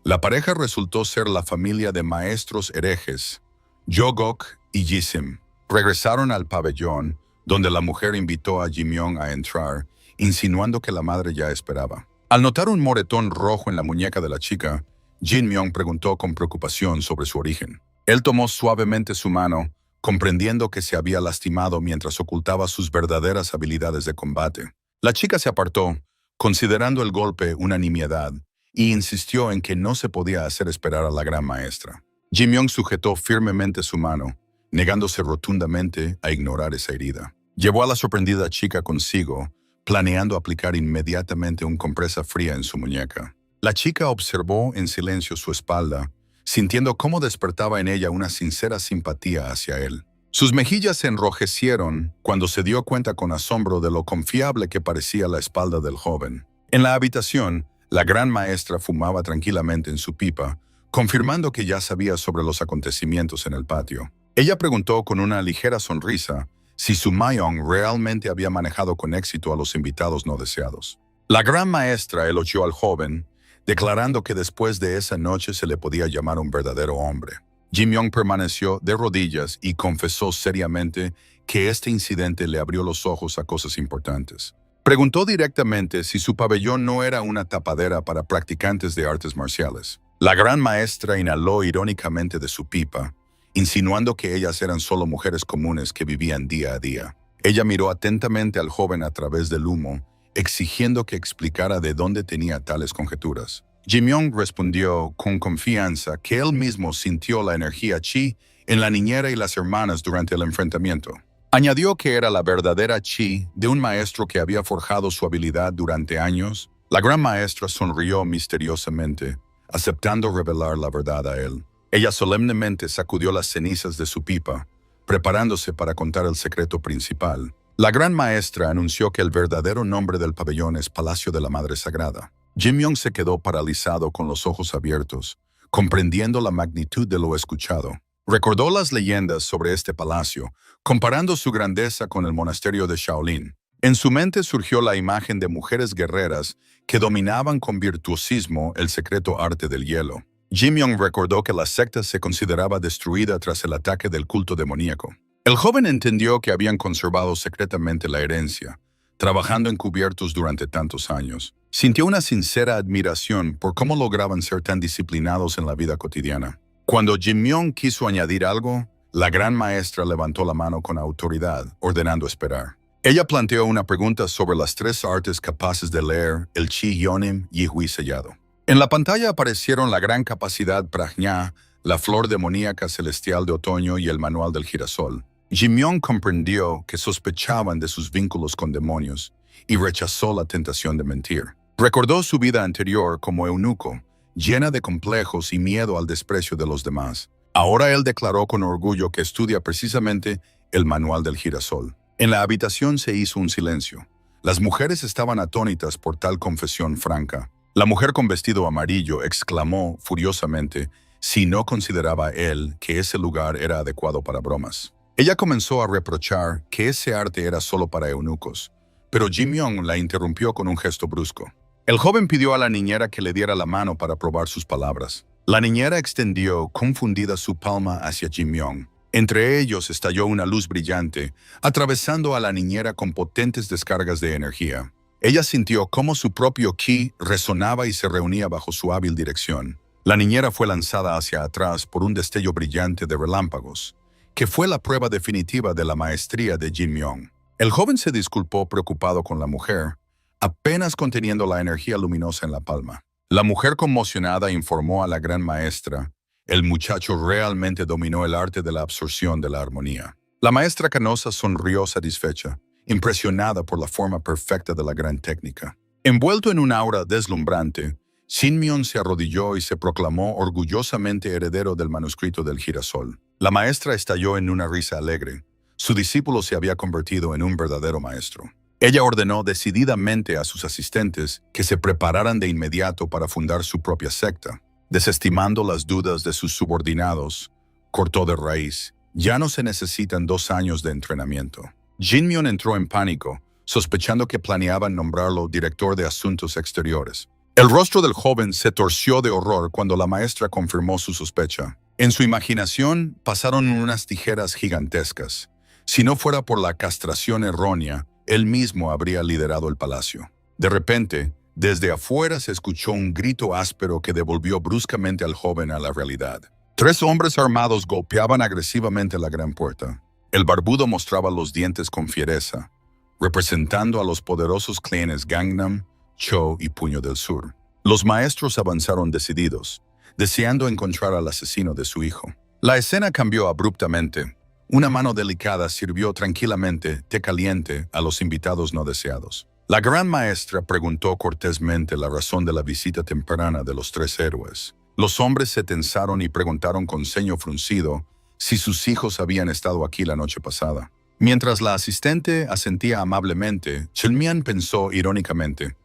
La pareja resultó ser la familia de maestros herejes, Jogok y Jisim. Regresaron al pabellón, donde la mujer invitó a Jimyong a entrar, insinuando que la madre ya esperaba. Al notar un moretón rojo en la muñeca de la chica, Jin-myung preguntó con preocupación sobre su origen. Él tomó suavemente su mano, comprendiendo que se había lastimado mientras ocultaba sus verdaderas habilidades de combate. La chica se apartó, considerando el golpe una nimiedad, y insistió en que no se podía hacer esperar a la gran maestra. Jin-myung sujetó firmemente su mano, negándose rotundamente a ignorar esa herida. Llevó a la sorprendida chica consigo, planeando aplicar inmediatamente un compresa fría en su muñeca. La chica observó en silencio su espalda, sintiendo cómo despertaba en ella una sincera simpatía hacia él. Sus mejillas se enrojecieron cuando se dio cuenta con asombro de lo confiable que parecía la espalda del joven. En la habitación, la gran maestra fumaba tranquilamente en su pipa, confirmando que ya sabía sobre los acontecimientos en el patio. Ella preguntó con una ligera sonrisa si su Mayong realmente había manejado con éxito a los invitados no deseados. La gran maestra elogió al joven, declarando que después de esa noche se le podía llamar un verdadero hombre. Jin-myung permaneció de rodillas y confesó seriamente que este incidente le abrió los ojos a cosas importantes. Preguntó directamente si su pabellón no era una tapadera para practicantes de artes marciales. La gran maestra inhaló irónicamente de su pipa, insinuando que ellas eran solo mujeres comunes que vivían día a día. Ella miró atentamente al joven a través del humo, exigiendo que explicara de dónde tenía tales conjeturas. Jin-myung respondió con confianza que él mismo sintió la energía chi en la niñera y las hermanas durante el enfrentamiento. Añadió que era la verdadera chi de un maestro que había forjado su habilidad durante años. La gran maestra sonrió misteriosamente, aceptando revelar la verdad a él. Ella solemnemente sacudió las cenizas de su pipa, preparándose para contar el secreto principal. La gran maestra anunció que el verdadero nombre del pabellón es Palacio de la Madre Sagrada. Jin-myung se quedó paralizado con los ojos abiertos, comprendiendo la magnitud de lo escuchado. Recordó las leyendas sobre este palacio, comparando su grandeza con el monasterio de Shaolin. En su mente surgió la imagen de mujeres guerreras que dominaban con virtuosismo el secreto arte del hielo. Jin-myung recordó que la secta se consideraba destruida tras el ataque del culto demoníaco. El joven entendió que habían conservado secretamente la herencia, trabajando encubiertos durante tantos años. Sintió una sincera admiración por cómo lograban ser tan disciplinados en la vida cotidiana. Cuando Jin-myung quiso añadir algo, la gran maestra levantó la mano con autoridad, ordenando esperar. Ella planteó una pregunta sobre las tres artes capaces de leer el Chi Yonim y Hui sellado. En la pantalla aparecieron la gran capacidad Prajna, la flor demoníaca celestial de otoño y el manual del girasol. Jin-myung comprendió que sospechaban de sus vínculos con demonios y rechazó la tentación de mentir. Recordó su vida anterior como eunuco, llena de complejos y miedo al desprecio de los demás. Ahora él declaró con orgullo que estudia precisamente el manual del girasol. En la habitación se hizo un silencio. Las mujeres estaban atónitas por tal confesión franca. La mujer con vestido amarillo exclamó furiosamente si no consideraba él que ese lugar era adecuado para bromas. Ella comenzó a reprochar que ese arte era solo para eunucos, pero Jin-myung la interrumpió con un gesto brusco. El joven pidió a la niñera que le diera la mano para probar sus palabras. La niñera extendió confundida su palma hacia Jin-myung. Entre ellos estalló una luz brillante, atravesando a la niñera con potentes descargas de energía. Ella sintió cómo su propio ki resonaba y se reunía bajo su hábil dirección. La niñera fue lanzada hacia atrás por un destello brillante de relámpagos, que fue la prueba definitiva de la maestría de Jin-myung. El joven se disculpó preocupado con la mujer, apenas conteniendo la energía luminosa en la palma. La mujer conmocionada informó a la gran maestra: el muchacho realmente dominó el arte de la absorción de la armonía. La maestra canosa sonrió satisfecha, impresionada por la forma perfecta de la gran técnica. Envuelto en un aura deslumbrante, Jin-myung se arrodilló y se proclamó orgullosamente heredero del manuscrito del girasol. La maestra estalló en una risa alegre. Su discípulo se había convertido en un verdadero maestro. Ella ordenó decididamente a sus asistentes que se prepararan de inmediato para fundar su propia secta. Desestimando las dudas de sus subordinados, cortó de raíz: ya no se necesitan 2 años de entrenamiento. Jin Myung entró en pánico, sospechando que planeaban nombrarlo director de Asuntos Exteriores. El rostro del joven se torció de horror cuando la maestra confirmó su sospecha. En su imaginación pasaron unas tijeras gigantescas. Si no fuera por la castración errónea, él mismo habría liderado el palacio. De repente, desde afuera se escuchó un grito áspero que devolvió bruscamente al joven a la realidad. 3 hombres armados golpeaban agresivamente la gran puerta. El barbudo mostraba los dientes con fiereza, representando a los poderosos clanes Gangnam, Cho y Puño del Sur. Los maestros avanzaron decididos, deseando encontrar al asesino de su hijo. La escena cambió abruptamente. Una mano delicada sirvió tranquilamente té caliente a los invitados no deseados. La gran maestra preguntó cortésmente la razón de la visita temprana de los 3 héroes. Los hombres se tensaron y preguntaron con ceño fruncido si sus hijos habían estado aquí la noche pasada. Mientras la asistente asentía amablemente, Chen Mian pensó irónicamente: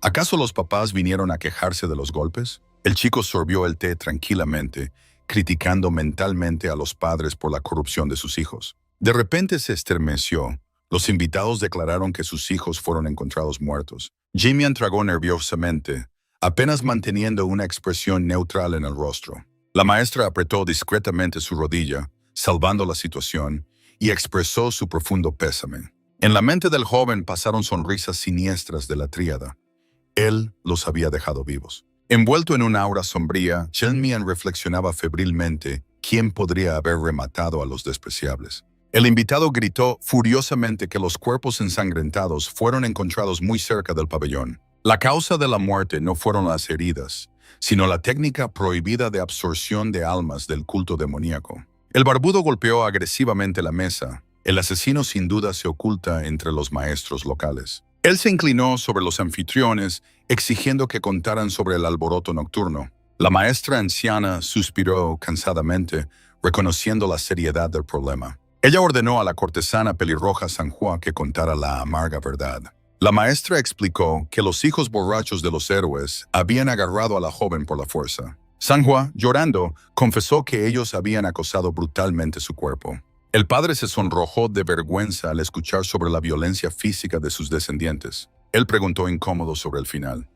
¿acaso los papás vinieron a quejarse de los golpes? El chico sorbió el té tranquilamente, criticando mentalmente a los padres por la corrupción de sus hijos. De repente se estremeció. Los invitados declararon que sus hijos fueron encontrados muertos. Jin Myung tragó nerviosamente, apenas manteniendo una expresión neutral en el rostro. La maestra apretó discretamente su rodilla, salvando la situación, y expresó su profundo pésame. En la mente del joven pasaron sonrisas siniestras de la tríada. Él los había dejado vivos. Envuelto en una aura sombría, Chen Mian reflexionaba febrilmente quién podría haber rematado a los despreciables. El invitado gritó furiosamente que los cuerpos ensangrentados fueron encontrados muy cerca del pabellón. La causa de la muerte no fueron las heridas, sino la técnica prohibida de absorción de almas del culto demoníaco. El barbudo golpeó agresivamente la mesa. El asesino sin duda se oculta entre los maestros locales. Él se inclinó sobre los anfitriones, exigiendo que contaran sobre el alboroto nocturno. La maestra anciana suspiró cansadamente, reconociendo la seriedad del problema. Ella ordenó a la cortesana pelirroja Sanhua que contara la amarga verdad. La maestra explicó que los hijos borrachos de los héroes habían agarrado a la joven por la fuerza. Sanhua, llorando, confesó que ellos habían acosado brutalmente su cuerpo. El padre se sonrojó de vergüenza al escuchar sobre la violencia física de sus descendientes. Él preguntó incómodo sobre el final.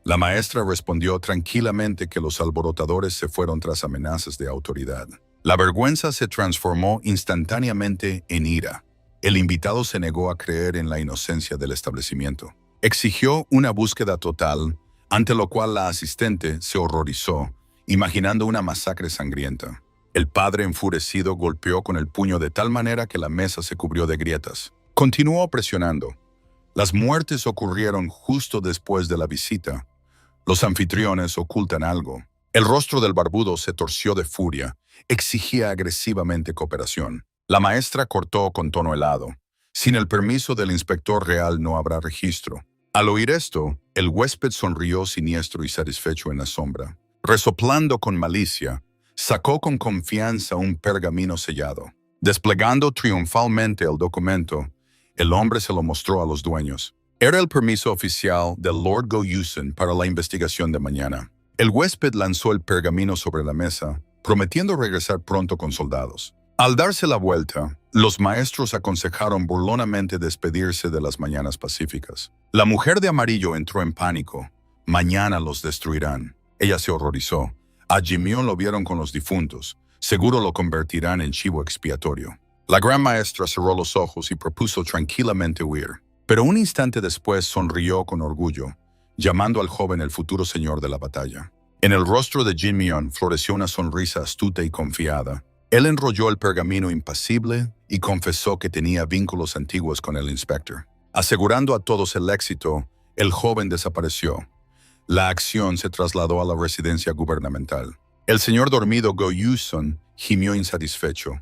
La maestra respondió tranquilamente que los alborotadores se fueron tras amenazas de autoridad. La vergüenza se transformó instantáneamente en ira. El invitado se negó a creer en la inocencia del establecimiento. Exigió una búsqueda total, ante lo cual la asistente se horrorizó, imaginando una masacre sangrienta. El padre enfurecido golpeó con el puño de tal manera que la mesa se cubrió de grietas. Continuó presionando. Las muertes ocurrieron justo después de la visita. Los anfitriones ocultan algo. El rostro del barbudo se torció de furia. Exigía agresivamente cooperación. La maestra cortó con tono helado. Sin el permiso del inspector real no habrá registro. Al oír esto, el huésped sonrió siniestro y satisfecho en la sombra. Resoplando con malicia, sacó con confianza un pergamino sellado. Desplegando triunfalmente el documento, el hombre se lo mostró a los dueños. Era el permiso oficial del Lord Go Yusen para la investigación de mañana. El huésped lanzó el pergamino sobre la mesa, prometiendo regresar pronto con soldados. Al darse la vuelta, los maestros aconsejaron burlonamente despedirse de las mañanas pacíficas. La mujer de amarillo entró en pánico. Mañana los destruirán. Ella se horrorizó. A Jin Myung lo vieron con los difuntos. Seguro lo convertirán en chivo expiatorio. La gran maestra cerró los ojos y propuso tranquilamente huir. Pero un instante después sonrió con orgullo, llamando al joven el futuro señor de la batalla. En el rostro de Jin Myung floreció una sonrisa astuta y confiada. Él enrolló el pergamino impasible y confesó que tenía vínculos antiguos con el inspector. Asegurando a todos el éxito, el joven desapareció. La acción se trasladó a la residencia gubernamental. El señor dormido Go Yusun gimió insatisfecho.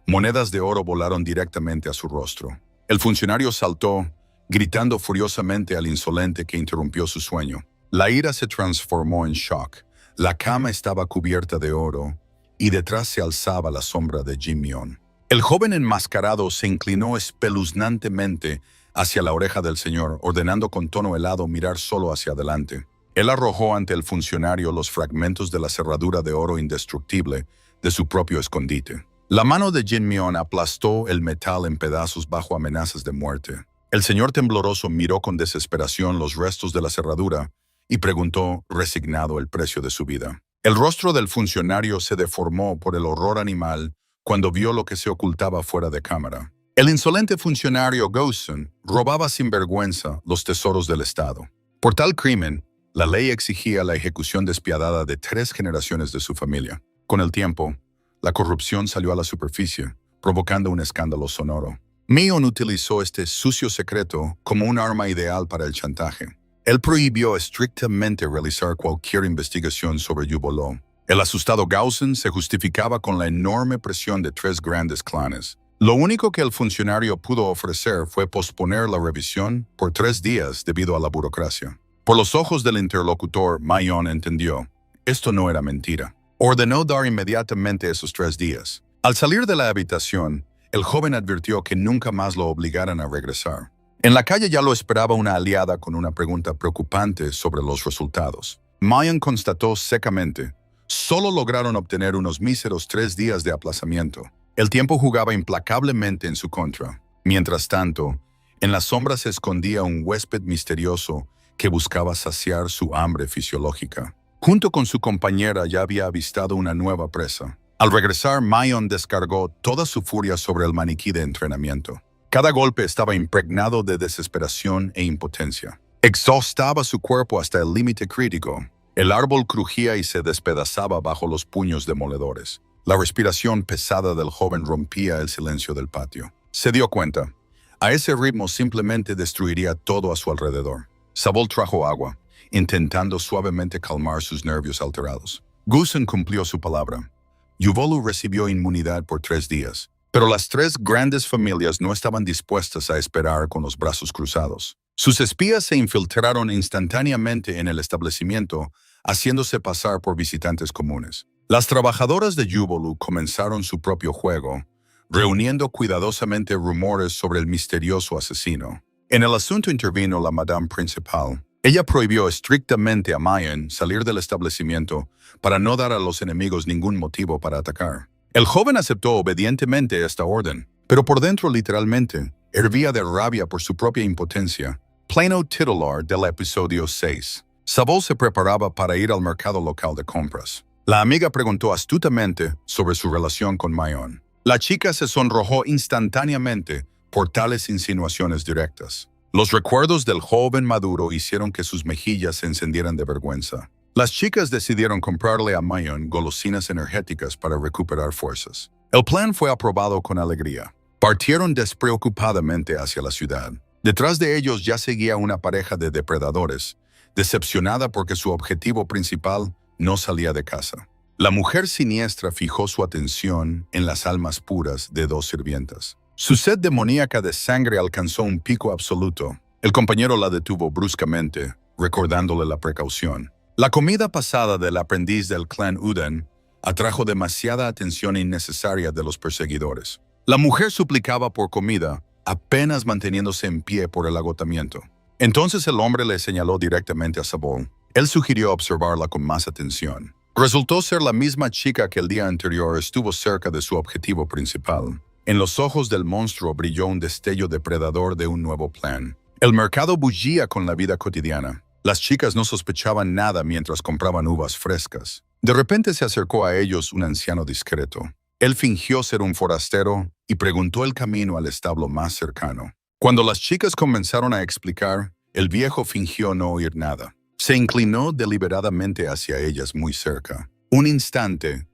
Monedas de oro volaron directamente a su rostro. El funcionario saltó, gritando furiosamente al insolente que interrumpió su sueño. La ira se transformó en shock. La cama estaba cubierta de oro y detrás se alzaba la sombra de Jin Myung. El joven enmascarado se inclinó espeluznantemente hacia la oreja del señor, ordenando con tono helado mirar solo hacia adelante. Él arrojó ante el funcionario los fragmentos de la cerradura de oro indestructible de su propio escondite. La mano de Jin Myung aplastó el metal en pedazos bajo amenazas de muerte. El señor tembloroso miró con desesperación los restos de la cerradura y preguntó, resignado, el precio de su vida. El rostro del funcionario se deformó por el horror animal cuando vio lo que se ocultaba fuera de cámara. El insolente funcionario Gosen robaba sin vergüenza los tesoros del Estado. Por tal crimen, la ley exigía la ejecución despiadada de 3 generaciones de su familia. Con el tiempo, la corrupción salió a la superficie, provocando un escándalo sonoro. Myung utilizó este sucio secreto como un arma ideal para el chantaje. Él prohibió estrictamente realizar cualquier investigación sobre Yubolo. El asustado Gosen se justificaba con la enorme presión de 3 grandes clanes. Lo único que el funcionario pudo ofrecer fue posponer la revisión por 3 días debido a la burocracia. Por los ojos del interlocutor, Myung entendió. Esto no era mentira. Ordenó dar inmediatamente esos 3 días. Al salir de la habitación, el joven advirtió que nunca más lo obligaran a regresar. En la calle ya lo esperaba una aliada con una pregunta preocupante sobre los resultados. Myung constató secamente, solo lograron obtener unos míseros 3 días de aplazamiento. El tiempo jugaba implacablemente en su contra. Mientras tanto, en la sombra se escondía un huésped misterioso que buscaba saciar su hambre fisiológica. Junto con su compañera ya había avistado una nueva presa. Al regresar, Myung descargó toda su furia sobre el maniquí de entrenamiento. Cada golpe estaba impregnado de desesperación e impotencia. Exhaustaba su cuerpo hasta el límite crítico. El árbol crujía y se despedazaba bajo los puños demoledores. La respiración pesada del joven rompía el silencio del patio. Se dio cuenta. A ese ritmo simplemente destruiría todo a su alrededor. Sabol trajo agua, intentando suavemente calmar sus nervios alterados. Gosen cumplió su palabra. Yuvolu recibió inmunidad por 3 días. Pero las 3 grandes familias no estaban dispuestas a esperar con los brazos cruzados. Sus espías se infiltraron instantáneamente en el establecimiento, haciéndose pasar por visitantes comunes. Las trabajadoras de Yubolu comenzaron su propio juego, reuniendo cuidadosamente rumores sobre el misterioso asesino. En el asunto intervino la madame principal. Ella prohibió estrictamente a Myung salir del establecimiento para no dar a los enemigos ningún motivo para atacar. El joven aceptó obedientemente esta orden, pero por dentro literalmente hervía de rabia por su propia impotencia. Pleno titular del episodio 6. Sabol se preparaba para ir al mercado local de compras. La amiga preguntó astutamente sobre su relación con Myung. La chica se sonrojó instantáneamente por tales insinuaciones directas. Los recuerdos del joven maduro hicieron que sus mejillas se encendieran de vergüenza. Las chicas decidieron comprarle a Myung golosinas energéticas para recuperar fuerzas. El plan fue aprobado con alegría. Partieron despreocupadamente hacia la ciudad. Detrás de ellos ya seguía una pareja de depredadores, decepcionada porque su objetivo principal no salía de casa. La mujer siniestra fijó su atención en las almas puras de 2 sirvientas. Su sed demoníaca de sangre alcanzó un pico absoluto. El compañero la detuvo bruscamente, recordándole la precaución. La comida pasada del aprendiz del clan Uden atrajo demasiada atención innecesaria de los perseguidores. La mujer suplicaba por comida, apenas manteniéndose en pie por el agotamiento. Entonces el hombre le señaló directamente a Sabol. Él sugirió observarla con más atención. Resultó ser la misma chica que el día anterior estuvo cerca de su objetivo principal. En los ojos del monstruo brilló un destello depredador de un nuevo plan. El mercado bullía con la vida cotidiana. Las chicas no sospechaban nada mientras compraban uvas frescas. De repente se acercó a ellos un anciano discreto. Él fingió ser un forastero y preguntó el camino al establo más cercano. Cuando las chicas comenzaron a explicar, el viejo fingió no oír nada. Se inclinó deliberadamente hacia ellas muy cerca. Un instante,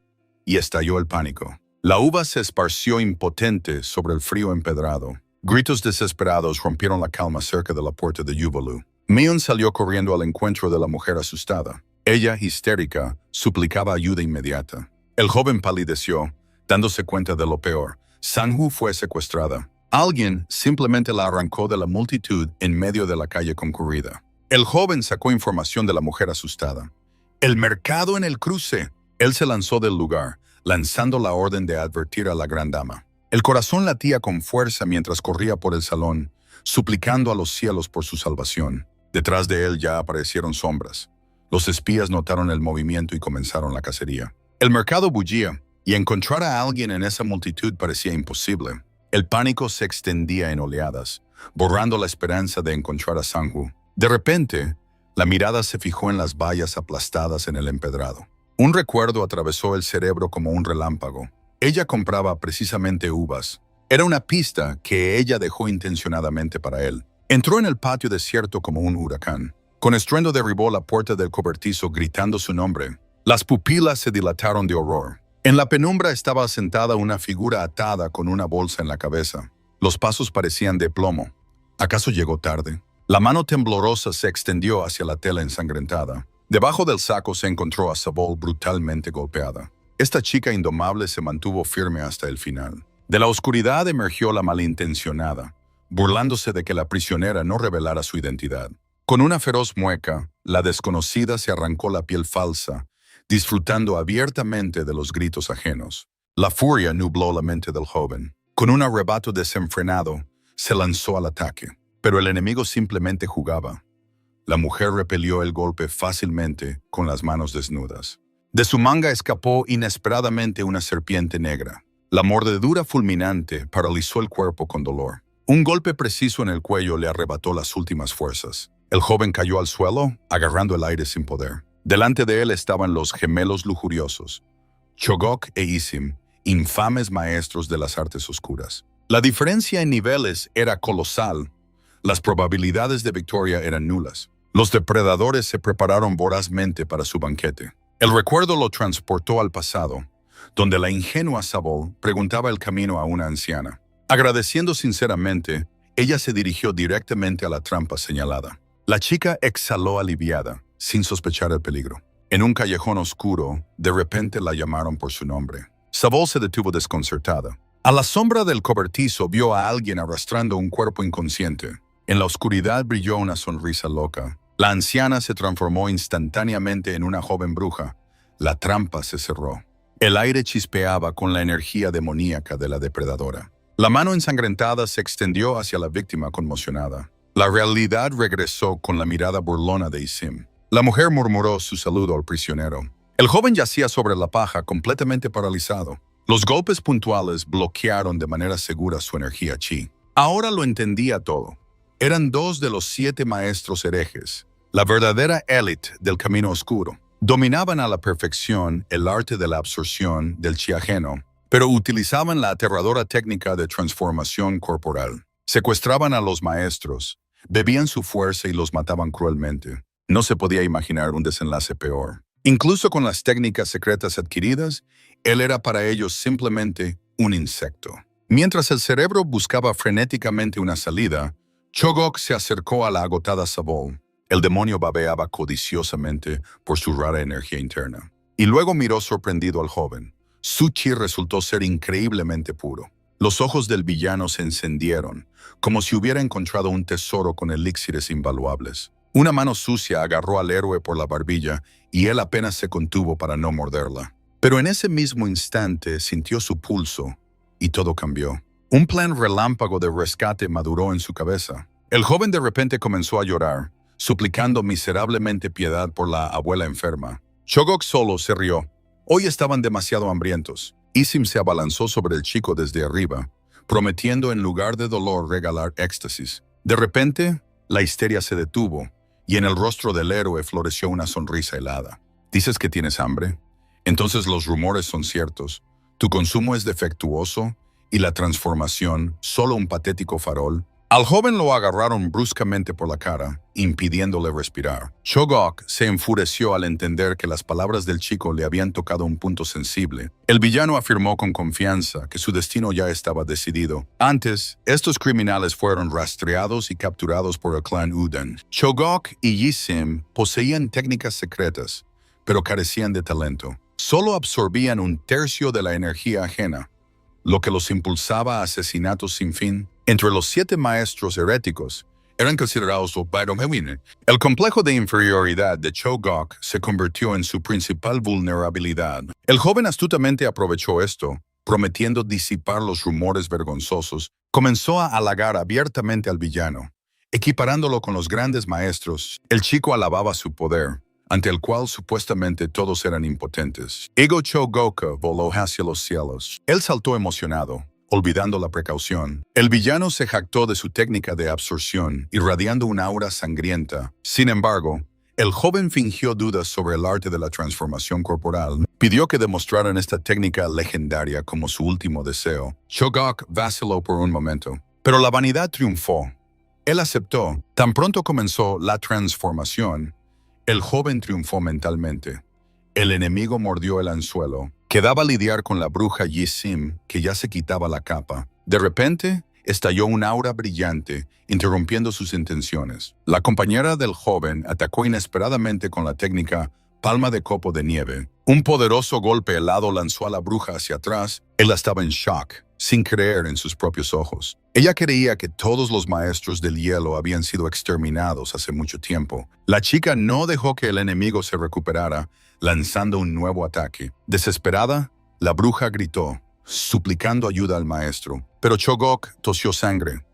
y estalló el pánico. La uva se esparció impotente sobre el frío empedrado. Gritos desesperados rompieron la calma cerca de la puerta de Yubolu. Myung salió corriendo al encuentro de la mujer asustada. Ella, histérica, suplicaba ayuda inmediata. El joven palideció, dándose cuenta de lo peor. Sang-Hoo fue secuestrada. Alguien simplemente la arrancó de la multitud en medio de la calle concurrida. El joven sacó información de la mujer asustada. ¡El mercado en el cruce! Él se lanzó del lugar, lanzando la orden de advertir a la gran dama. El corazón latía con fuerza mientras corría por el salón, suplicando a los cielos por su salvación. Detrás de él ya aparecieron sombras. Los espías notaron el movimiento y comenzaron la cacería. El mercado bullía, y encontrar a alguien en esa multitud parecía imposible. El pánico se extendía en oleadas, borrando la esperanza de encontrar a Sanju. De repente, la mirada se fijó en las vallas aplastadas en el empedrado. Un recuerdo atravesó el cerebro como un relámpago. Ella compraba precisamente uvas. Era una pista que ella dejó intencionadamente para él. Entró en el patio desierto como un huracán. Con estruendo derribó la puerta del cobertizo gritando su nombre. Las pupilas se dilataron de horror. En la penumbra estaba sentada una figura atada con una bolsa en la cabeza. Los pasos parecían de plomo. ¿Acaso llegó tarde? La mano temblorosa se extendió hacia la tela ensangrentada. Debajo del saco se encontró a Sabol brutalmente golpeada. Esta chica indomable se mantuvo firme hasta el final. De la oscuridad emergió la malintencionada, burlándose de que la prisionera no revelara su identidad. Con una feroz mueca, la desconocida se arrancó la piel falsa, disfrutando abiertamente de los gritos ajenos. La furia nubló la mente del joven. Con un arrebato desenfrenado, se lanzó al ataque. Pero el enemigo simplemente jugaba. La mujer repelió el golpe fácilmente con las manos desnudas. De su manga escapó inesperadamente una serpiente negra. La mordedura fulminante paralizó el cuerpo con dolor. Un golpe preciso en el cuello le arrebató las últimas fuerzas. El joven cayó al suelo, agarrando el aire sin poder. Delante de él estaban los gemelos lujuriosos, Cho'Gath e Isim, infames maestros de las artes oscuras. La diferencia en niveles era colosal. Las probabilidades de victoria eran nulas. Los depredadores se prepararon vorazmente para su banquete. El recuerdo lo transportó al pasado, donde la ingenua Sabol preguntaba el camino a una anciana. Agradeciendo sinceramente, ella se dirigió directamente a la trampa señalada. La chica exhaló aliviada, sin sospechar el peligro. En un callejón oscuro, de repente la llamaron por su nombre. Sabol se detuvo desconcertada. A la sombra del cobertizo vio a alguien arrastrando un cuerpo inconsciente. En la oscuridad brilló una sonrisa loca. La anciana se transformó instantáneamente en una joven bruja. La trampa se cerró. El aire chispeaba con la energía demoníaca de la depredadora. La mano ensangrentada se extendió hacia la víctima conmocionada. La realidad regresó con la mirada burlona de Isim. La mujer murmuró su saludo al prisionero. El joven yacía sobre la paja, completamente paralizado. Los golpes puntuales bloquearon de manera segura su energía chi. Ahora lo entendía todo. Eran dos de los 7 maestros herejes, la verdadera élite del camino oscuro. Dominaban a la perfección el arte de la absorción del chi ajeno, pero utilizaban la aterradora técnica de transformación corporal. Secuestraban a los maestros, bebían su fuerza y los mataban cruelmente. No se podía imaginar un desenlace peor. Incluso con las técnicas secretas adquiridas, él era para ellos simplemente un insecto. Mientras el cerebro buscaba frenéticamente una salida, Cho'Gath se acercó a la agotada Sabol. El demonio babeaba codiciosamente por su rara energía interna. Y luego miró sorprendido al joven. Su chi resultó ser increíblemente puro. Los ojos del villano se encendieron, como si hubiera encontrado un tesoro con elixires invaluables. Una mano sucia agarró al héroe por la barbilla y él apenas se contuvo para no morderla. Pero en ese mismo instante sintió su pulso y todo cambió. Un plan relámpago de rescate maduró en su cabeza. El joven de repente comenzó a llorar, suplicando miserablemente piedad por la abuela enferma. Cho'Gath solo se rió. Hoy estaban demasiado hambrientos. Isim se abalanzó sobre el chico desde arriba, prometiendo en lugar de dolor regalar éxtasis. De repente, la histeria se detuvo, y en el rostro del héroe floreció una sonrisa helada. ¿Dices que tienes hambre? Entonces los rumores son ciertos. Tu consumo es defectuoso y la transformación solo un patético farol. Al joven lo agarraron bruscamente por la cara, impidiéndole respirar. Cho'Gath se enfureció al entender que las palabras del chico le habían tocado un punto sensible. El villano afirmó con confianza que su destino ya estaba decidido. Antes, estos criminales fueron rastreados y capturados por el clan Udon. Cho'Gath y Isim poseían técnicas secretas, pero carecían de talento. Solo absorbían un tercio de la energía ajena, lo que los impulsaba a asesinatos sin fin. Entre los 7 maestros heréticos, eran considerados los Baidomewine. El complejo de inferioridad de Cho'Gath se convirtió en su principal vulnerabilidad. El joven astutamente aprovechó esto, prometiendo disipar los rumores vergonzosos Comenzó a halagar abiertamente al villano, equiparándolo con los grandes maestros. El chico alababa su poder, ante el cual supuestamente todos eran impotentes. Ego Chogoku voló hacia los cielos. Él saltó emocionado, olvidando la precaución. El villano se jactó de su técnica de absorción, irradiando una aura sangrienta. Sin embargo, el joven fingió dudas sobre el arte de la transformación corporal. Pidió que demostraran esta técnica legendaria como su último deseo. Chogoku vaciló por un momento, pero la vanidad triunfó. Él aceptó. Tan pronto comenzó la transformación, el joven triunfó mentalmente. El enemigo mordió el anzuelo. Quedaba lidiar con la bruja Yi Sim, que ya se quitaba la capa. De repente, estalló un aura brillante, interrumpiendo sus intenciones. La compañera del joven atacó inesperadamente con la técnica palma de copo de nieve. Un poderoso golpe helado lanzó a la bruja hacia atrás. Él estaba en shock, sin creer en sus propios ojos. Ella creía que todos los maestros del hielo habían sido exterminados hace mucho tiempo. La chica no dejó que el enemigo se recuperara, lanzando un nuevo ataque. Desesperada, la bruja gritó, suplicando ayuda al maestro. Pero Chogoku tosió sangre.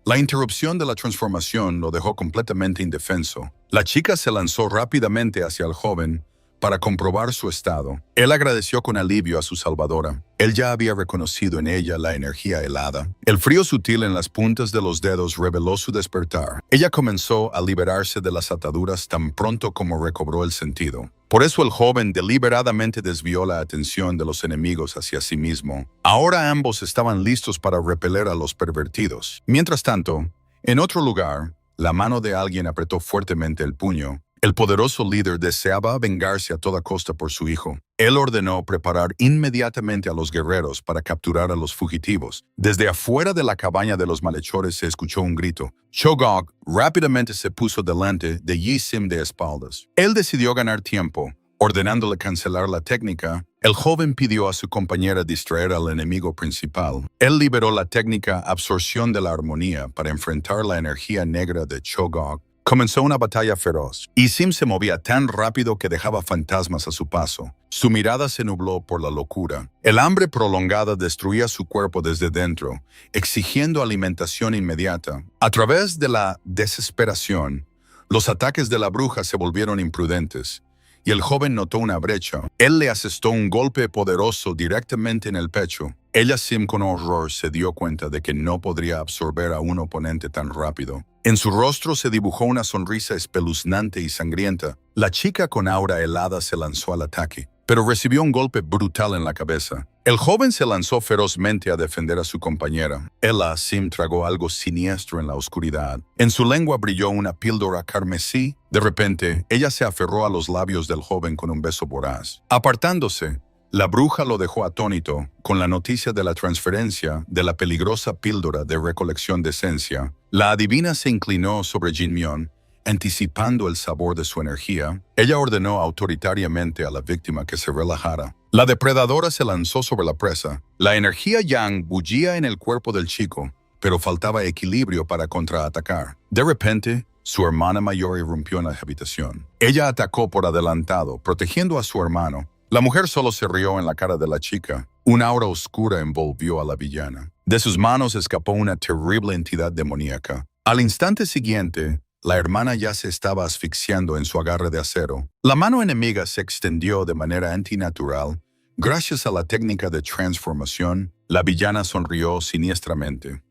La interrupción de la transformación lo dejó completamente indefenso. La chica se lanzó rápidamente hacia el joven para comprobar su estado. Él agradeció con alivio a su salvadora. Él ya había reconocido en ella la energía helada. El frío sutil en las puntas de los dedos reveló su despertar. Ella comenzó a liberarse de las ataduras tan pronto como recobró el sentido. Por eso el joven deliberadamente desvió la atención de los enemigos hacia sí mismo. Ahora ambos estaban listos para repeler a los pervertidos. Mientras tanto, en otro lugar, la mano de alguien apretó fuertemente el puño. El poderoso líder deseaba vengarse a toda costa por su hijo. Él ordenó preparar inmediatamente a los guerreros para capturar a los fugitivos. Desde afuera de la cabaña de los malhechores se escuchó un grito. Chogoku rápidamente se puso delante de Yi Sim de espaldas. Él decidió ganar tiempo. Ordenándole cancelar la técnica, el joven pidió a su compañera distraer al enemigo principal. Él liberó la técnica absorción de la armonía para enfrentar la energía negra de Chogoku. Comenzó una batalla feroz. Yi Sim se movía tan rápido que dejaba fantasmas a su paso. Su mirada se nubló por la locura. El hambre prolongada destruía su cuerpo desde dentro, exigiendo alimentación inmediata. A través de la desesperación, los ataques de la bruja se volvieron imprudentes, y el joven notó una brecha. Él le asestó un golpe poderoso directamente en el pecho. Ella Sim con horror se dio cuenta de que no podría absorber a un oponente tan rápido. En su rostro se dibujó una sonrisa espeluznante y sangrienta. La chica con aura helada se lanzó al ataque, pero recibió un golpe brutal en la cabeza. El joven se lanzó ferozmente a defender a su compañera. Ella Sim tragó algo siniestro en la oscuridad. En su lengua brilló una píldora carmesí. De repente, ella se aferró a los labios del joven con un beso voraz. Apartándose, la bruja lo dejó atónito con la noticia de la transferencia de la peligrosa píldora de recolección de esencia. La adivina se inclinó sobre Jinmyon, anticipando el sabor de su energía. Ella ordenó autoritariamente a la víctima que se relajara. La depredadora se lanzó sobre la presa. La energía yang bullía en el cuerpo del chico, pero faltaba equilibrio para contraatacar. De repente, su hermana mayor irrumpió en la habitación. Ella atacó por adelantado, protegiendo a su hermano. La mujer solo se rió en la cara de la chica. Una aura oscura envolvió a la villana. De sus manos escapó una terrible entidad demoníaca. Al instante siguiente, la hermana ya se estaba asfixiando en su agarre de acero. La mano enemiga se extendió de manera antinatural. Gracias a la técnica de transformación, la villana sonrió siniestramente.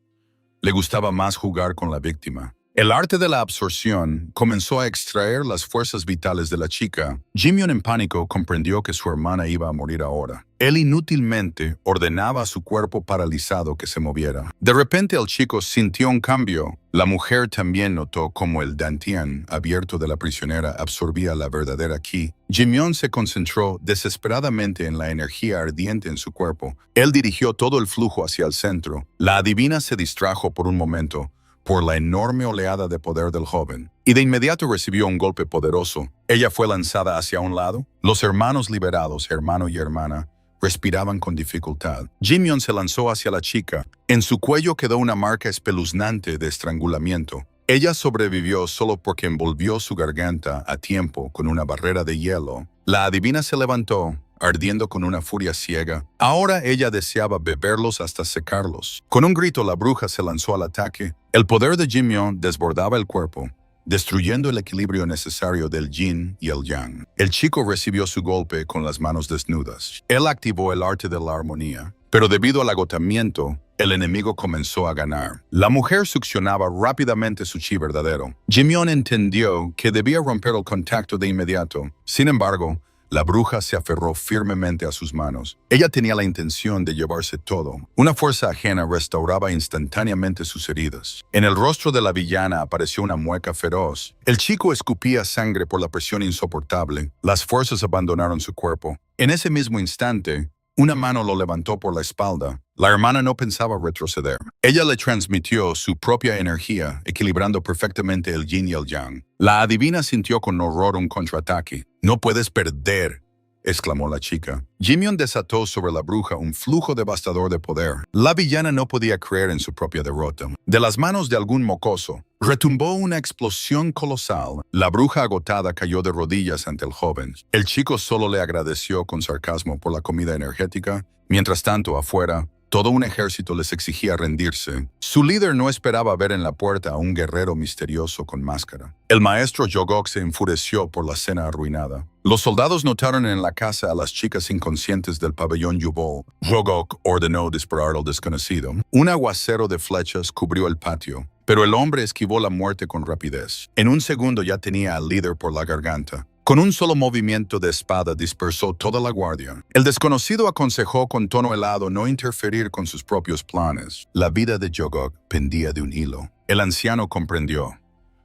Le gustaba más jugar con la víctima. El arte de la absorción comenzó a extraer las fuerzas vitales de la chica. Jinmyon en pánico comprendió que su hermana iba a morir ahora. Él inútilmente ordenaba a su cuerpo paralizado que se moviera. De repente el chico sintió un cambio. La mujer también notó cómo el dantian abierto de la prisionera absorbía la verdadera ki. Jinmyon se concentró desesperadamente en la energía ardiente en su cuerpo. Él dirigió todo el flujo hacia el centro. La adivina se distrajo por un momento por la enorme oleada de poder del joven, y de inmediato recibió un golpe poderoso. Ella fue lanzada hacia un lado. Los hermanos liberados, hermano y hermana, respiraban con dificultad. Jinmyon se lanzó hacia la chica. En su cuello quedó una marca espeluznante de estrangulamiento. Ella sobrevivió solo porque envolvió su garganta a tiempo con una barrera de hielo. La adivina se levantó, ardiendo con una furia ciega. Ahora ella deseaba beberlos hasta secarlos. Con un grito, la bruja se lanzó al ataque. El poder de Jimyeon desbordaba el cuerpo, destruyendo el equilibrio necesario del yin y el yang. El chico recibió su golpe con las manos desnudas. Él activó el arte de la armonía, pero debido al agotamiento, el enemigo comenzó a ganar. La mujer succionaba rápidamente su chi verdadero. Jimyeon entendió que debía romper el contacto de inmediato. Sin embargo, la bruja se aferró firmemente a sus manos. Ella tenía la intención de llevarse todo. Una fuerza ajena restauraba instantáneamente sus heridas. En el rostro de la villana apareció una mueca feroz. El chico escupía sangre por la presión insoportable. Las fuerzas abandonaron su cuerpo. En ese mismo instante, una mano lo levantó por la espalda. La hermana no pensaba retroceder. Ella le transmitió su propia energía, equilibrando perfectamente el yin y el yang. La adivina sintió con horror un contraataque. «No puedes perder», exclamó la chica. Jimyeon desató sobre la bruja un flujo devastador de poder. La villana no podía creer en su propia derrota. De las manos de algún mocoso, retumbó una explosión colosal. La bruja agotada cayó de rodillas ante el joven. El chico solo le agradeció con sarcasmo por la comida energética. Mientras tanto, afuera, todo un ejército les exigía rendirse. Su líder no esperaba ver en la puerta a un guerrero misterioso con máscara. El maestro Jogok se enfureció por la cena arruinada. Los soldados notaron en la casa a las chicas inconscientes del pabellón Yubol. Jogok ordenó disparar al desconocido. Un aguacero de flechas cubrió el patio, pero el hombre esquivó la muerte con rapidez. En un segundo ya tenía al líder por la garganta. Con un solo movimiento de espada dispersó toda la guardia. El desconocido aconsejó con tono helado no interferir con sus propios planes. La vida de Jogok pendía de un hilo. El anciano comprendió.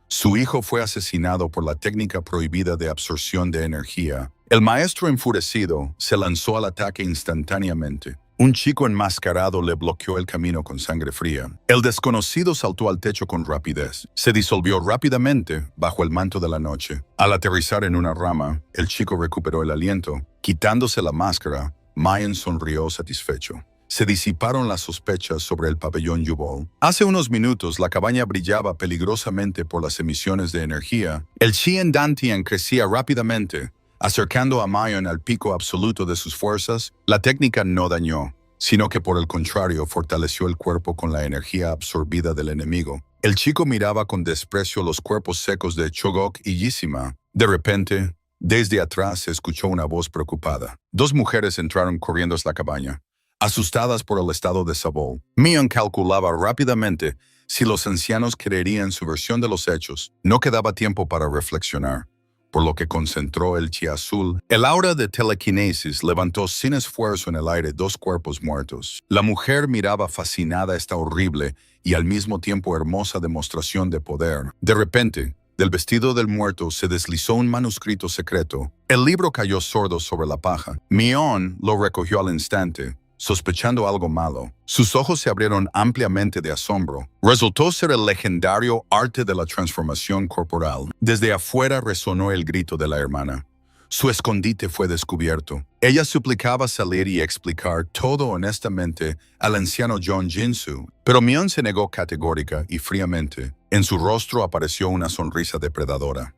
Su hijo fue asesinado por la técnica prohibida de absorción de energía. El maestro enfurecido se lanzó al ataque instantáneamente. Un chico enmascarado le bloqueó el camino con sangre fría. El desconocido saltó al techo con rapidez. Se disolvió rápidamente bajo el manto de la noche. Al aterrizar en una rama, el chico recuperó el aliento. Quitándose la máscara, Mayan sonrió satisfecho. Se disiparon las sospechas sobre el pabellón Yubol. Hace unos minutos la cabaña brillaba peligrosamente por las emisiones de energía. El chi en Dantian crecía rápidamente, acercando a Mayan al pico absoluto de sus fuerzas. La técnica no dañó, sino que por el contrario fortaleció el cuerpo con la energía absorbida del enemigo. El chico miraba con desprecio los cuerpos secos de Jogok y Yisima. De repente, desde atrás se escuchó una voz preocupada. Dos mujeres entraron corriendo a la cabaña, asustadas por el estado de Sabol. Mion calculaba rápidamente si los ancianos creerían su versión de los hechos. No quedaba tiempo para reflexionar, por lo que concentró el chi azul. El aura de telequinesis levantó sin esfuerzo en el aire dos cuerpos muertos. La mujer miraba fascinada esta horrible y al mismo tiempo hermosa demostración de poder. De repente, del vestido del muerto se deslizó un manuscrito secreto. El libro cayó sordo sobre la paja. Mion lo recogió al instante, sospechando algo malo. Sus ojos se abrieron ampliamente de asombro. Resultó ser el legendario arte de la transformación corporal. Desde afuera resonó el grito de la hermana. Su escondite fue descubierto. Ella suplicaba salir y explicar todo honestamente al anciano John Jinsu, pero Mion se negó categórica y fríamente. En su rostro apareció una sonrisa depredadora.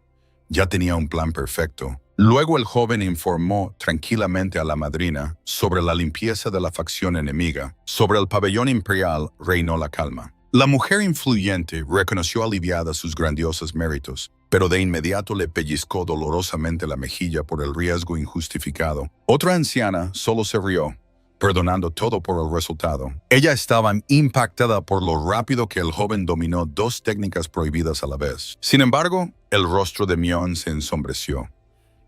Ya tenía un plan perfecto. Luego el joven informó tranquilamente a la madrina sobre la limpieza de la facción enemiga. Sobre el pabellón imperial reinó la calma. La mujer influyente reconoció aliviada sus grandiosos méritos, pero de inmediato le pellizcó dolorosamente la mejilla por el riesgo injustificado. Otra anciana solo se rió, perdonando todo por el resultado. Ella estaba impactada por lo rápido que el joven dominó dos técnicas prohibidas a la vez. Sin embargo, el rostro de Mion se ensombreció.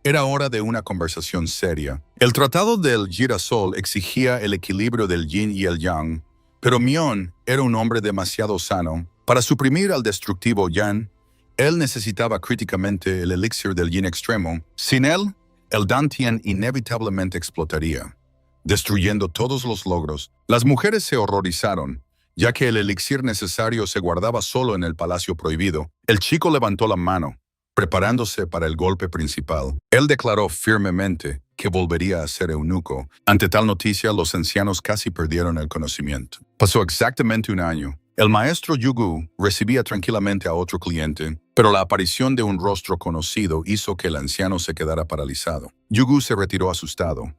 Era hora de una conversación seria. El tratado del girasol exigía el equilibrio del yin y el yang, pero Mion era un hombre demasiado sano. Para suprimir al destructivo yang, él necesitaba críticamente el elixir del yin extremo. Sin él, el Dantian inevitablemente explotaría, destruyendo todos los logros. Las mujeres se horrorizaron, ya que el elixir necesario se guardaba solo en el palacio prohibido. El chico levantó la mano, preparándose para el golpe principal. Él declaró firmemente que volvería a ser eunuco. Ante tal noticia, los ancianos casi perdieron el conocimiento. Pasó exactamente un año. El maestro Yugu recibía tranquilamente a otro cliente, pero la aparición de un rostro conocido hizo que el anciano se quedara paralizado. Yugu se retiró asustado.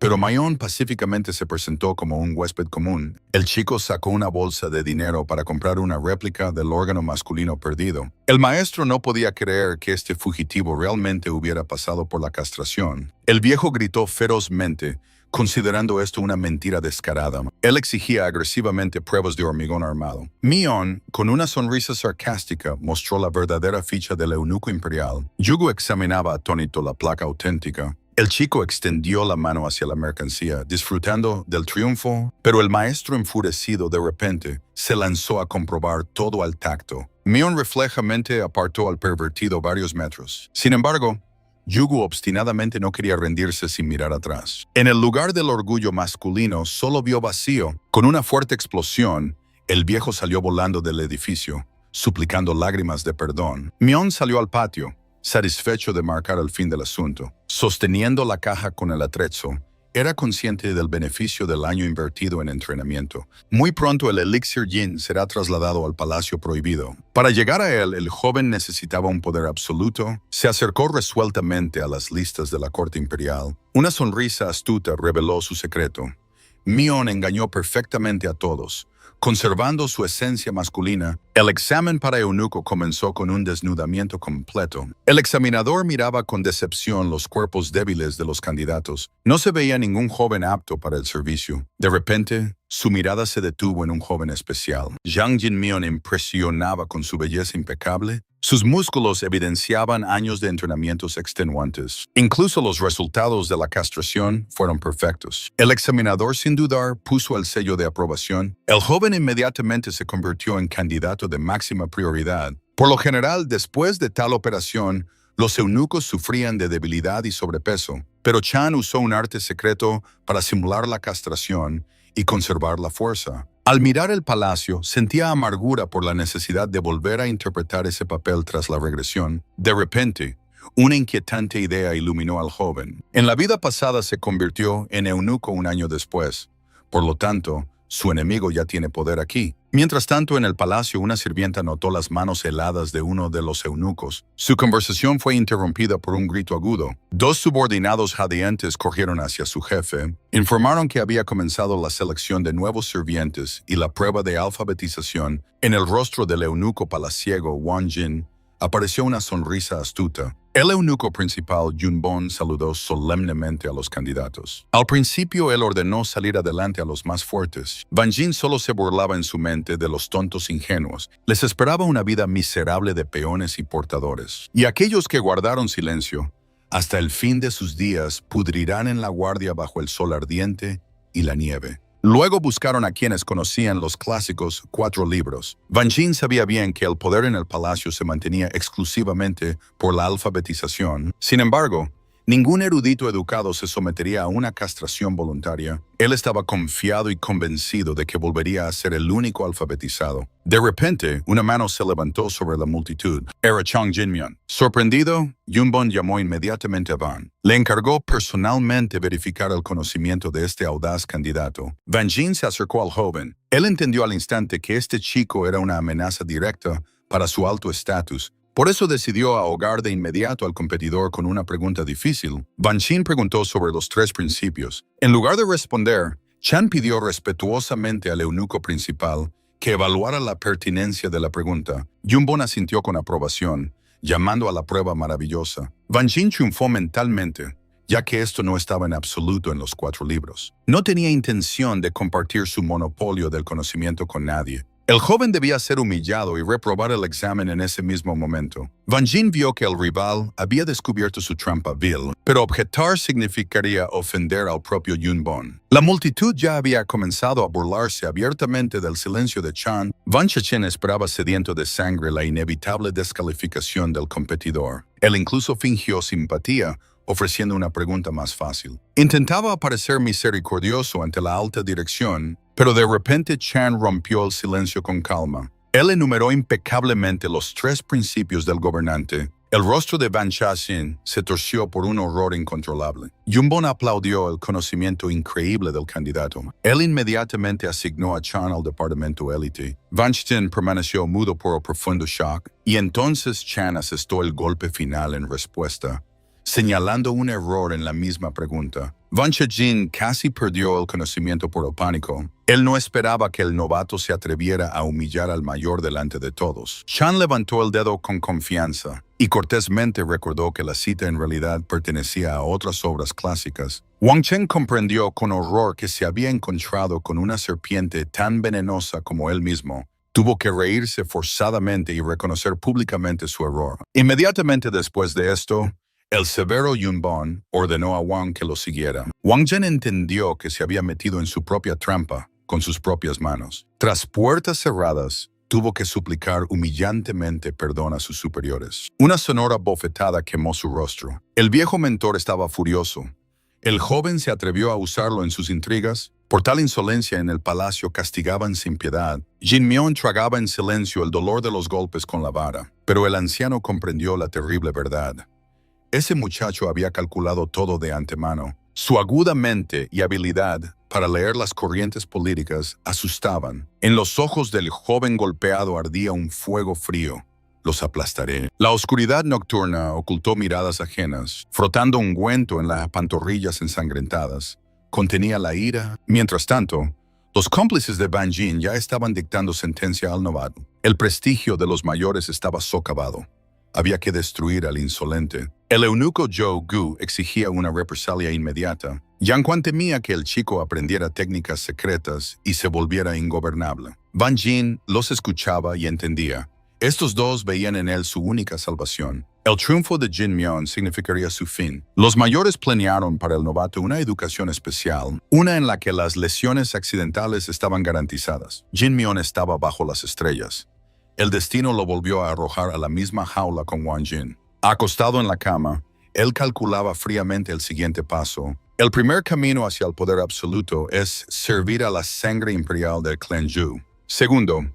pero Mayón pacíficamente se presentó como un huésped común. El chico sacó una bolsa de dinero para comprar una réplica del órgano masculino perdido. El maestro no podía creer que este fugitivo realmente hubiera pasado por la castración. El viejo gritó ferozmente, considerando esto una mentira descarada. Él exigía agresivamente pruebas de hormigón armado. Mion, con una sonrisa sarcástica, mostró la verdadera ficha del eunuco imperial. Yugo examinaba atónito la placa auténtica. El chico extendió la mano hacia la mercancía, disfrutando del triunfo, pero el maestro enfurecido de repente se lanzó a comprobar todo al tacto. Mion reflejamente apartó al pervertido varios metros. Sin embargo, Yugo obstinadamente no quería rendirse sin mirar atrás. En el lugar del orgullo masculino solo vio vacío. Con una fuerte explosión, el viejo salió volando del edificio, suplicando lágrimas de perdón. Mion salió al patio, satisfecho de marcar el fin del asunto. Sosteniendo la caja con el atrezo, era consciente del beneficio del año invertido en entrenamiento. Muy pronto el elixir Yin será trasladado al Palacio Prohibido. Para llegar a él, el joven necesitaba un poder absoluto. Se acercó resueltamente a las listas de la corte imperial. Una sonrisa astuta reveló su secreto. Mion engañó perfectamente a todos. Conservando su esencia masculina, el examen para eunuco comenzó con un desnudamiento completo. El examinador miraba con decepción los cuerpos débiles de los candidatos. No se veía ningún joven apto para el servicio. De repente, su mirada se detuvo en un joven especial. Zhang Jinmion impresionaba con su belleza impecable. Sus músculos evidenciaban años de entrenamientos extenuantes. Incluso los resultados de la castración fueron perfectos. El examinador, sin dudar, puso el sello de aprobación. El joven inmediatamente se convirtió en candidato de máxima prioridad. Por lo general, después de tal operación, los eunucos sufrían de debilidad y sobrepeso, pero Chan usó un arte secreto para simular la castración y conservar la fuerza. Al mirar el palacio, sentía amargura por la necesidad de volver a interpretar ese papel tras la regresión. De repente, una inquietante idea iluminó al joven. En la vida pasada se convirtió en eunuco un año después. Por lo tanto, su enemigo ya tiene poder aquí. Mientras tanto, en el palacio, una sirvienta notó las manos heladas de uno de los eunucos. Su conversación fue interrumpida por un grito agudo. Dos subordinados jadeantes corrieron hacia su jefe. Informaron que había comenzado la selección de nuevos sirvientes y la prueba de alfabetización. En el rostro del eunuco palaciego Wang Jin apareció una sonrisa astuta. El eunuco principal, Yunbon, saludó solemnemente a los candidatos. Al principio, él ordenó salir adelante a los más fuertes. Wang Jin solo se burlaba en su mente de los tontos ingenuos. Les esperaba una vida miserable de peones y portadores. Y aquellos que guardaron silencio, hasta el fin de sus días, pudrirán en la guardia bajo el sol ardiente y la nieve. Luego buscaron a quienes conocían los clásicos 4 libros. Wang Jin sabía bien que el poder en el palacio se mantenía exclusivamente por la alfabetización. Sin embargo, ningún erudito educado se sometería a una castración voluntaria. Él estaba confiado y convencido de que volvería a ser el único alfabetizado. De repente, una mano se levantó sobre la multitud. Era Zhang Jinmion. Sorprendido, Yunbon llamó inmediatamente a Van. Le encargó personalmente verificar el conocimiento de este audaz candidato. Wang Jin se acercó al joven. Él entendió al instante que este chico era una amenaza directa para su alto estatus. Por eso decidió ahogar de inmediato al competidor con una pregunta difícil. Wang Jin preguntó sobre los 3 principios. En lugar de responder, Chan pidió respetuosamente al eunuco principal que evaluara la pertinencia de la pregunta. Yunbon asintió con aprobación, llamando a la prueba maravillosa. Wang Jin triunfó mentalmente, ya que esto no estaba en absoluto en los 4 libros. No tenía intención de compartir su monopolio del conocimiento con nadie. El joven debía ser humillado y reprobar el examen en ese mismo momento. Wang Jin vio que el rival había descubierto su trampa vil, pero objetar significaría ofender al propio Yunbon. La multitud ya había comenzado a burlarse abiertamente del silencio de Chan. Wang Chechen esperaba sediento de sangre la inevitable descalificación del competidor. Él incluso fingió simpatía, ofreciendo una pregunta más fácil. Intentaba parecer misericordioso ante la alta dirección, pero de repente Chan rompió el silencio con calma. Él enumeró impecablemente los 3 principios del gobernante. El rostro de Van Chaxin se torció por un horror incontrolable. Yunbon aplaudió el conocimiento increíble del candidato. Él inmediatamente asignó a Chan al departamento élite. Van Chaxin permaneció mudo por un profundo shock, y entonces Chan asestó el golpe final en respuesta, señalando un error en la misma pregunta. Van Jin casi perdió el conocimiento por el pánico. Él no esperaba que el novato se atreviera a humillar al mayor delante de todos. Chan levantó el dedo con confianza y cortésmente recordó que la cita en realidad pertenecía a otras obras clásicas. Wang Chen comprendió con horror que se había encontrado con una serpiente tan venenosa como él mismo. Tuvo que reírse forzadamente y reconocer públicamente su error. Inmediatamente después de esto, el severo Yunbon ordenó a Wang que lo siguiera. Wang Chen entendió que se había metido en su propia trampa con sus propias manos. Tras puertas cerradas, tuvo que suplicar humillantemente perdón a sus superiores. Una sonora bofetada quemó su rostro. El viejo mentor estaba furioso. El joven se atrevió a usarlo en sus intrigas. Por tal insolencia en el palacio castigaban sin piedad. Jin Mion tragaba en silencio el dolor de los golpes con la vara, pero el anciano comprendió la terrible verdad. Ese muchacho había calculado todo de antemano. Su aguda mente y habilidad para leer las corrientes políticas asustaban. En los ojos del joven golpeado ardía un fuego frío. Los aplastaré. La oscuridad nocturna ocultó miradas ajenas. Frotando ungüento en las pantorrillas ensangrentadas, contenía la ira. Mientras tanto, los cómplices de Ban Jin ya estaban dictando sentencia al novato. El prestigio de los mayores estaba socavado. Había que destruir al insolente. El eunuco Zhou Gu exigía una represalia inmediata. Yang Quan temía que el chico aprendiera técnicas secretas y se volviera ingobernable. Ban Jin los escuchaba y entendía. Estos dos veían en él su única salvación. El triunfo de Jin Mion significaría su fin. Los mayores planearon para el novato una educación especial, una en la que las lesiones accidentales estaban garantizadas. Jin Mion estaba bajo las estrellas. El destino lo volvió a arrojar a la misma jaula con Wang Jin. Acostado en la cama, él calculaba fríamente el siguiente paso. El primer camino hacia el poder absoluto es servir a la sangre imperial del clan Zhu. Segundo,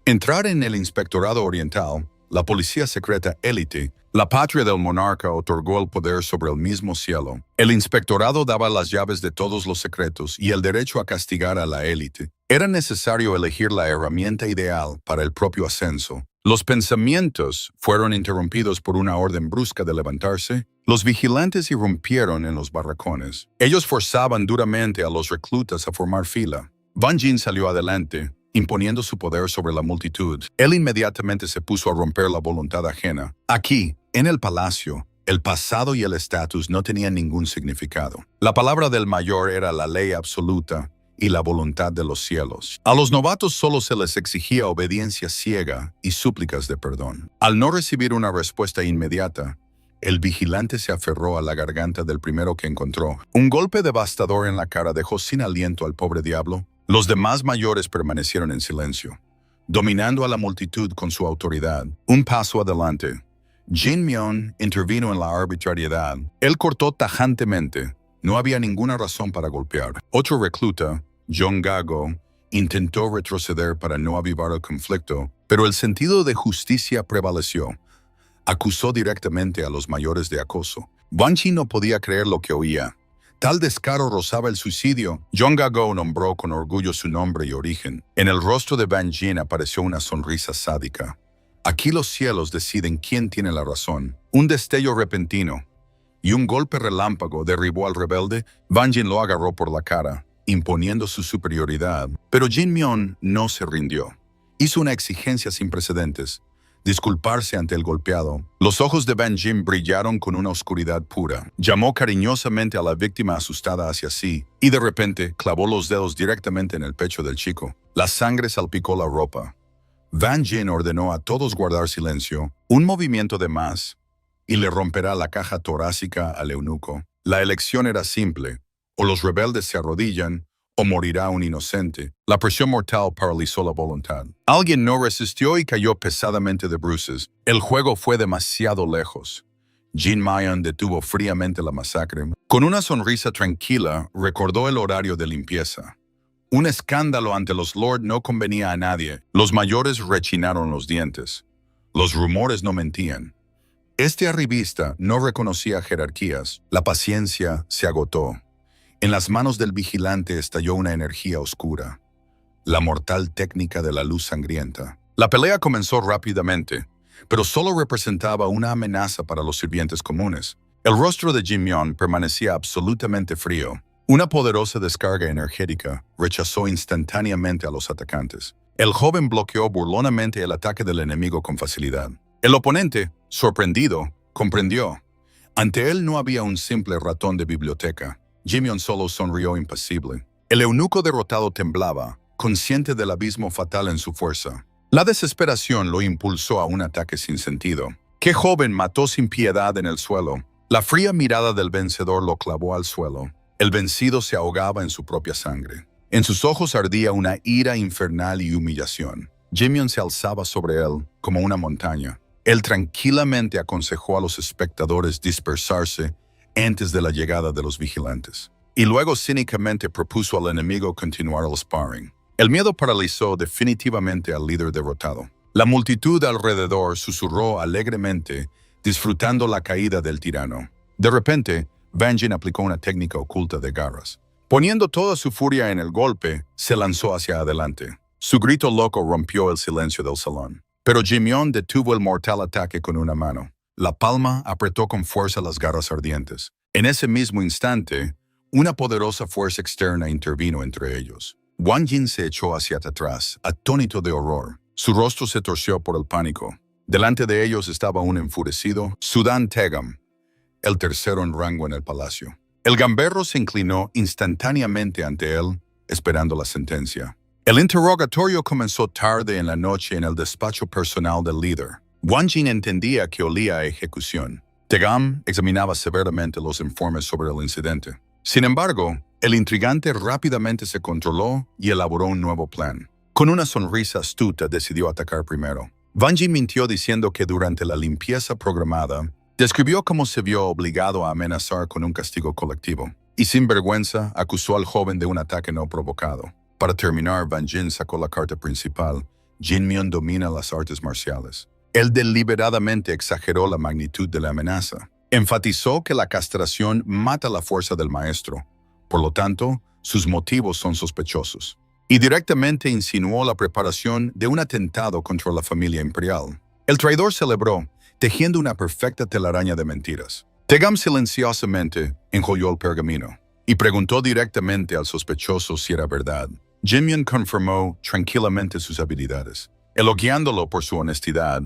entrar en el Inspectorado Oriental, la policía secreta élite. La patria del monarca otorgó el poder sobre el mismo cielo. El inspectorado daba las llaves de todos los secretos y el derecho a castigar a la élite. Era necesario elegir la herramienta ideal para el propio ascenso. Los pensamientos fueron interrumpidos por una orden brusca de levantarse. Los vigilantes irrumpieron en los barracones. Ellos forzaban duramente a los reclutas a formar fila. Ban Jin salió adelante, imponiendo su poder sobre la multitud. Él inmediatamente se puso a romper la voluntad ajena. Aquí, en el palacio, el pasado y el estatus no tenían ningún significado. La palabra del mayor era la ley absoluta y la voluntad de los cielos. A los novatos solo se les exigía obediencia ciega y súplicas de perdón. Al no recibir una respuesta inmediata, el vigilante se aferró a la garganta del primero que encontró. Un golpe devastador en la cara dejó sin aliento al pobre diablo. Los demás mayores permanecieron en silencio, dominando a la multitud con su autoridad. Un paso adelante. Jin Mion intervino en la arbitrariedad. Él cortó tajantemente. No había ninguna razón para golpear. Otro recluta, Zhong Gago, intentó retroceder para no avivar el conflicto, pero el sentido de justicia prevaleció. Acusó directamente a los mayores de acoso. Ban Jin no podía creer lo que oía. Tal descaro rozaba el suicidio. Zhong Gago nombró con orgullo su nombre y origen. En el rostro de Ban Jin apareció una sonrisa sádica. Aquí los cielos deciden quién tiene la razón. Un destello repentino y un golpe relámpago derribó al rebelde. Ban Jin lo agarró por la cara, imponiendo su superioridad. Pero Jin Mion no se rindió. Hizo una exigencia sin precedentes. Disculparse ante el golpeado. Los ojos de Ban Jin brillaron con una oscuridad pura. Llamó cariñosamente a la víctima asustada hacia sí y de repente clavó los dedos directamente en el pecho del chico. La sangre salpicó la ropa. Ban Jin ordenó a todos guardar silencio. Un movimiento de más y le romperá la caja torácica al eunuco. La elección era simple. O los rebeldes se arrodillan o morirá un inocente. La presión mortal paralizó la voluntad. Alguien no resistió y cayó pesadamente de bruces. El juego fue demasiado lejos. Jin Mion detuvo fríamente la masacre. Con una sonrisa tranquila, recordó el horario de limpieza. Un escándalo ante los Lord no convenía a nadie. Los mayores rechinaron los dientes. Los rumores no mentían. Este arribista no reconocía jerarquías. La paciencia se agotó. En las manos del vigilante estalló una energía oscura, la mortal técnica de la luz sangrienta. La pelea comenzó rápidamente, pero solo representaba una amenaza para los sirvientes comunes. El rostro de Jim Young permanecía absolutamente frío. Una poderosa descarga energética rechazó instantáneamente a los atacantes. El joven bloqueó burlonamente el ataque del enemigo con facilidad. El oponente, sorprendido, comprendió. Ante él no había un simple ratón de biblioteca. Jim Young solo sonrió impasible. El eunuco derrotado temblaba, consciente del abismo fatal en su fuerza. La desesperación lo impulsó a un ataque sin sentido. ¿Qué joven mató sin piedad en el suelo? La fría mirada del vencedor lo clavó al suelo. El vencido se ahogaba en su propia sangre. En sus ojos ardía una ira infernal y humillación. Jim Young se alzaba sobre él como una montaña. Él tranquilamente aconsejó a los espectadores dispersarse antes de la llegada de los vigilantes. Y luego cínicamente propuso al enemigo continuar el sparring. El miedo paralizó definitivamente al líder derrotado. La multitud alrededor susurró alegremente, disfrutando la caída del tirano. De repente, Van Jin aplicó una técnica oculta de garras. Poniendo toda su furia en el golpe, se lanzó hacia adelante. Su grito loco rompió el silencio del salón. Pero Jim Young detuvo el mortal ataque con una mano. La palma apretó con fuerza las garras ardientes. En ese mismo instante, una poderosa fuerza externa intervino entre ellos. Wang Jin se echó hacia atrás, atónito de horror. Su rostro se torció por el pánico. Delante de ellos estaba un enfurecido Sudan Tegam, el tercero en rango en el palacio. El gamberro se inclinó instantáneamente ante él, esperando la sentencia. El interrogatorio comenzó tarde en la noche en el despacho personal del líder. Wang Jin entendía que olía a ejecución. Tegam examinaba severamente los informes sobre el incidente. Sin embargo, el intrigante rápidamente se controló y elaboró un nuevo plan. Con una sonrisa astuta decidió atacar primero. Wang Jin mintió diciendo que durante la limpieza programada, describió cómo se vio obligado a amenazar con un castigo colectivo. Y sin vergüenza, acusó al joven de un ataque no provocado. Para terminar, Wang Jin sacó la carta principal. Jin Myung domina las artes marciales. Él deliberadamente exageró la magnitud de la amenaza. Enfatizó que la castración mata la fuerza del maestro. Por lo tanto, sus motivos son sospechosos. Y directamente insinuó la preparación de un atentado contra la familia imperial. El traidor celebró, tejiendo una perfecta telaraña de mentiras. Tegam silenciosamente enjolló el pergamino y preguntó directamente al sospechoso si era verdad. Jim Young confirmó tranquilamente sus habilidades. Elogiándolo por su honestidad,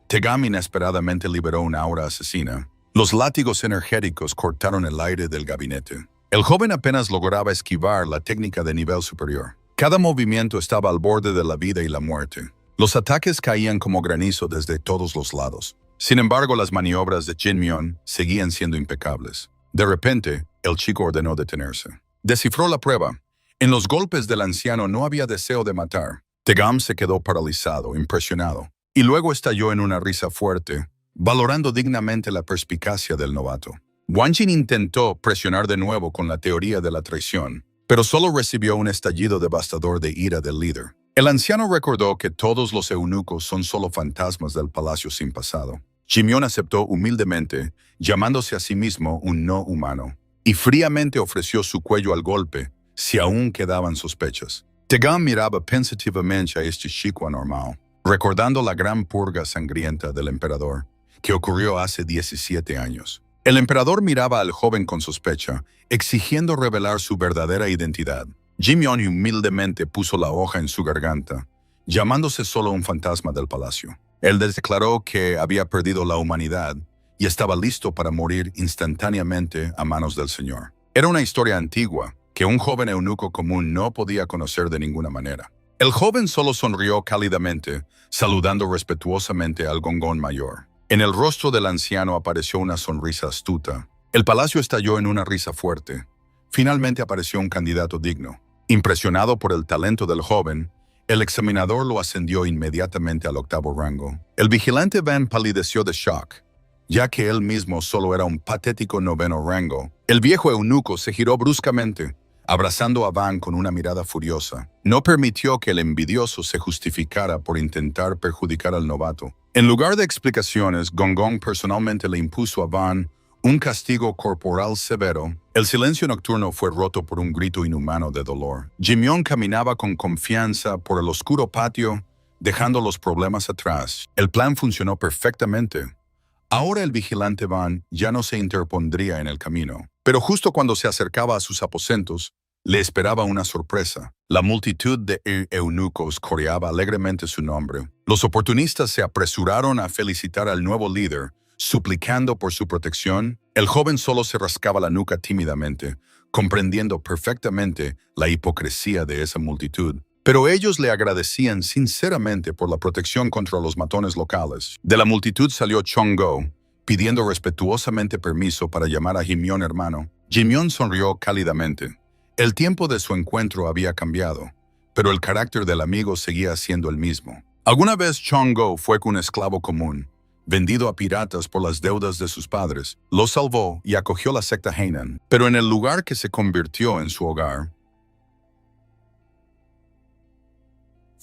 Tegam inesperadamente liberó una aura asesina. Los látigos energéticos cortaron el aire del gabinete. El joven apenas lograba esquivar la técnica de nivel superior. Cada movimiento estaba al borde de la vida y la muerte. Los ataques caían como granizo desde todos los lados. Sin embargo, las maniobras de Jin Myung seguían siendo impecables. De repente, el chico ordenó detenerse. Descifró la prueba. En los golpes del anciano no había deseo de matar. Tegam se quedó paralizado, impresionado, y luego estalló en una risa fuerte, valorando dignamente la perspicacia del novato. Wang Jin intentó presionar de nuevo con la teoría de la traición, pero solo recibió un estallido devastador de ira del líder. El anciano recordó que todos los eunucos son solo fantasmas del palacio sin pasado. Jim Young aceptó humildemente, llamándose a sí mismo un no humano, y fríamente ofreció su cuello al golpe, si aún quedaban sospechas. Tegam miraba pensativamente a este chico anormal, recordando la gran purga sangrienta del emperador, que ocurrió hace 17 años. El emperador miraba al joven con sospecha, exigiendo revelar su verdadera identidad. Jim Young humildemente puso la hoja en su garganta, llamándose solo un fantasma del palacio. Él declaró que había perdido la humanidad y estaba listo para morir instantáneamente a manos del Señor. Era una historia antigua que un joven eunuco común no podía conocer de ninguna manera. El joven solo sonrió cálidamente, saludando respetuosamente al gongón mayor. En el rostro del anciano apareció una sonrisa astuta. El palacio estalló en una risa fuerte. Finalmente apareció un candidato digno. Impresionado por el talento del joven, el examinador lo ascendió inmediatamente al 8º rango. El vigilante Van palideció de shock, ya que él mismo solo era un patético 9º rango. El viejo eunuco se giró bruscamente, abrazando a Van con una mirada furiosa. No permitió que el envidioso se justificara por intentar perjudicar al novato. En lugar de explicaciones, Gong Gong personalmente le impuso a Van un castigo corporal severo. El silencio nocturno fue roto por un grito inhumano de dolor. Jim Young caminaba con confianza por el oscuro patio, dejando los problemas atrás. El plan funcionó perfectamente. Ahora el vigilante Van ya no se interpondría en el camino, pero justo cuando se acercaba a sus aposentos, le esperaba una sorpresa. La multitud de eunucos coreaba alegremente su nombre. Los oportunistas se apresuraron a felicitar al nuevo líder, suplicando por su protección. El joven solo se rascaba la nuca tímidamente, comprendiendo perfectamente la hipocresía de esa multitud. Pero ellos le agradecían sinceramente por la protección contra los matones locales. De la multitud salió Chong-go, pidiendo respetuosamente permiso para llamar a Jimyon hermano. Jimyon sonrió cálidamente. El tiempo de su encuentro había cambiado, pero el carácter del amigo seguía siendo el mismo. Alguna vez Chong-go fue un esclavo común, vendido a piratas por las deudas de sus padres. Lo salvó y acogió la secta Hainan, pero en el lugar que se convirtió en su hogar,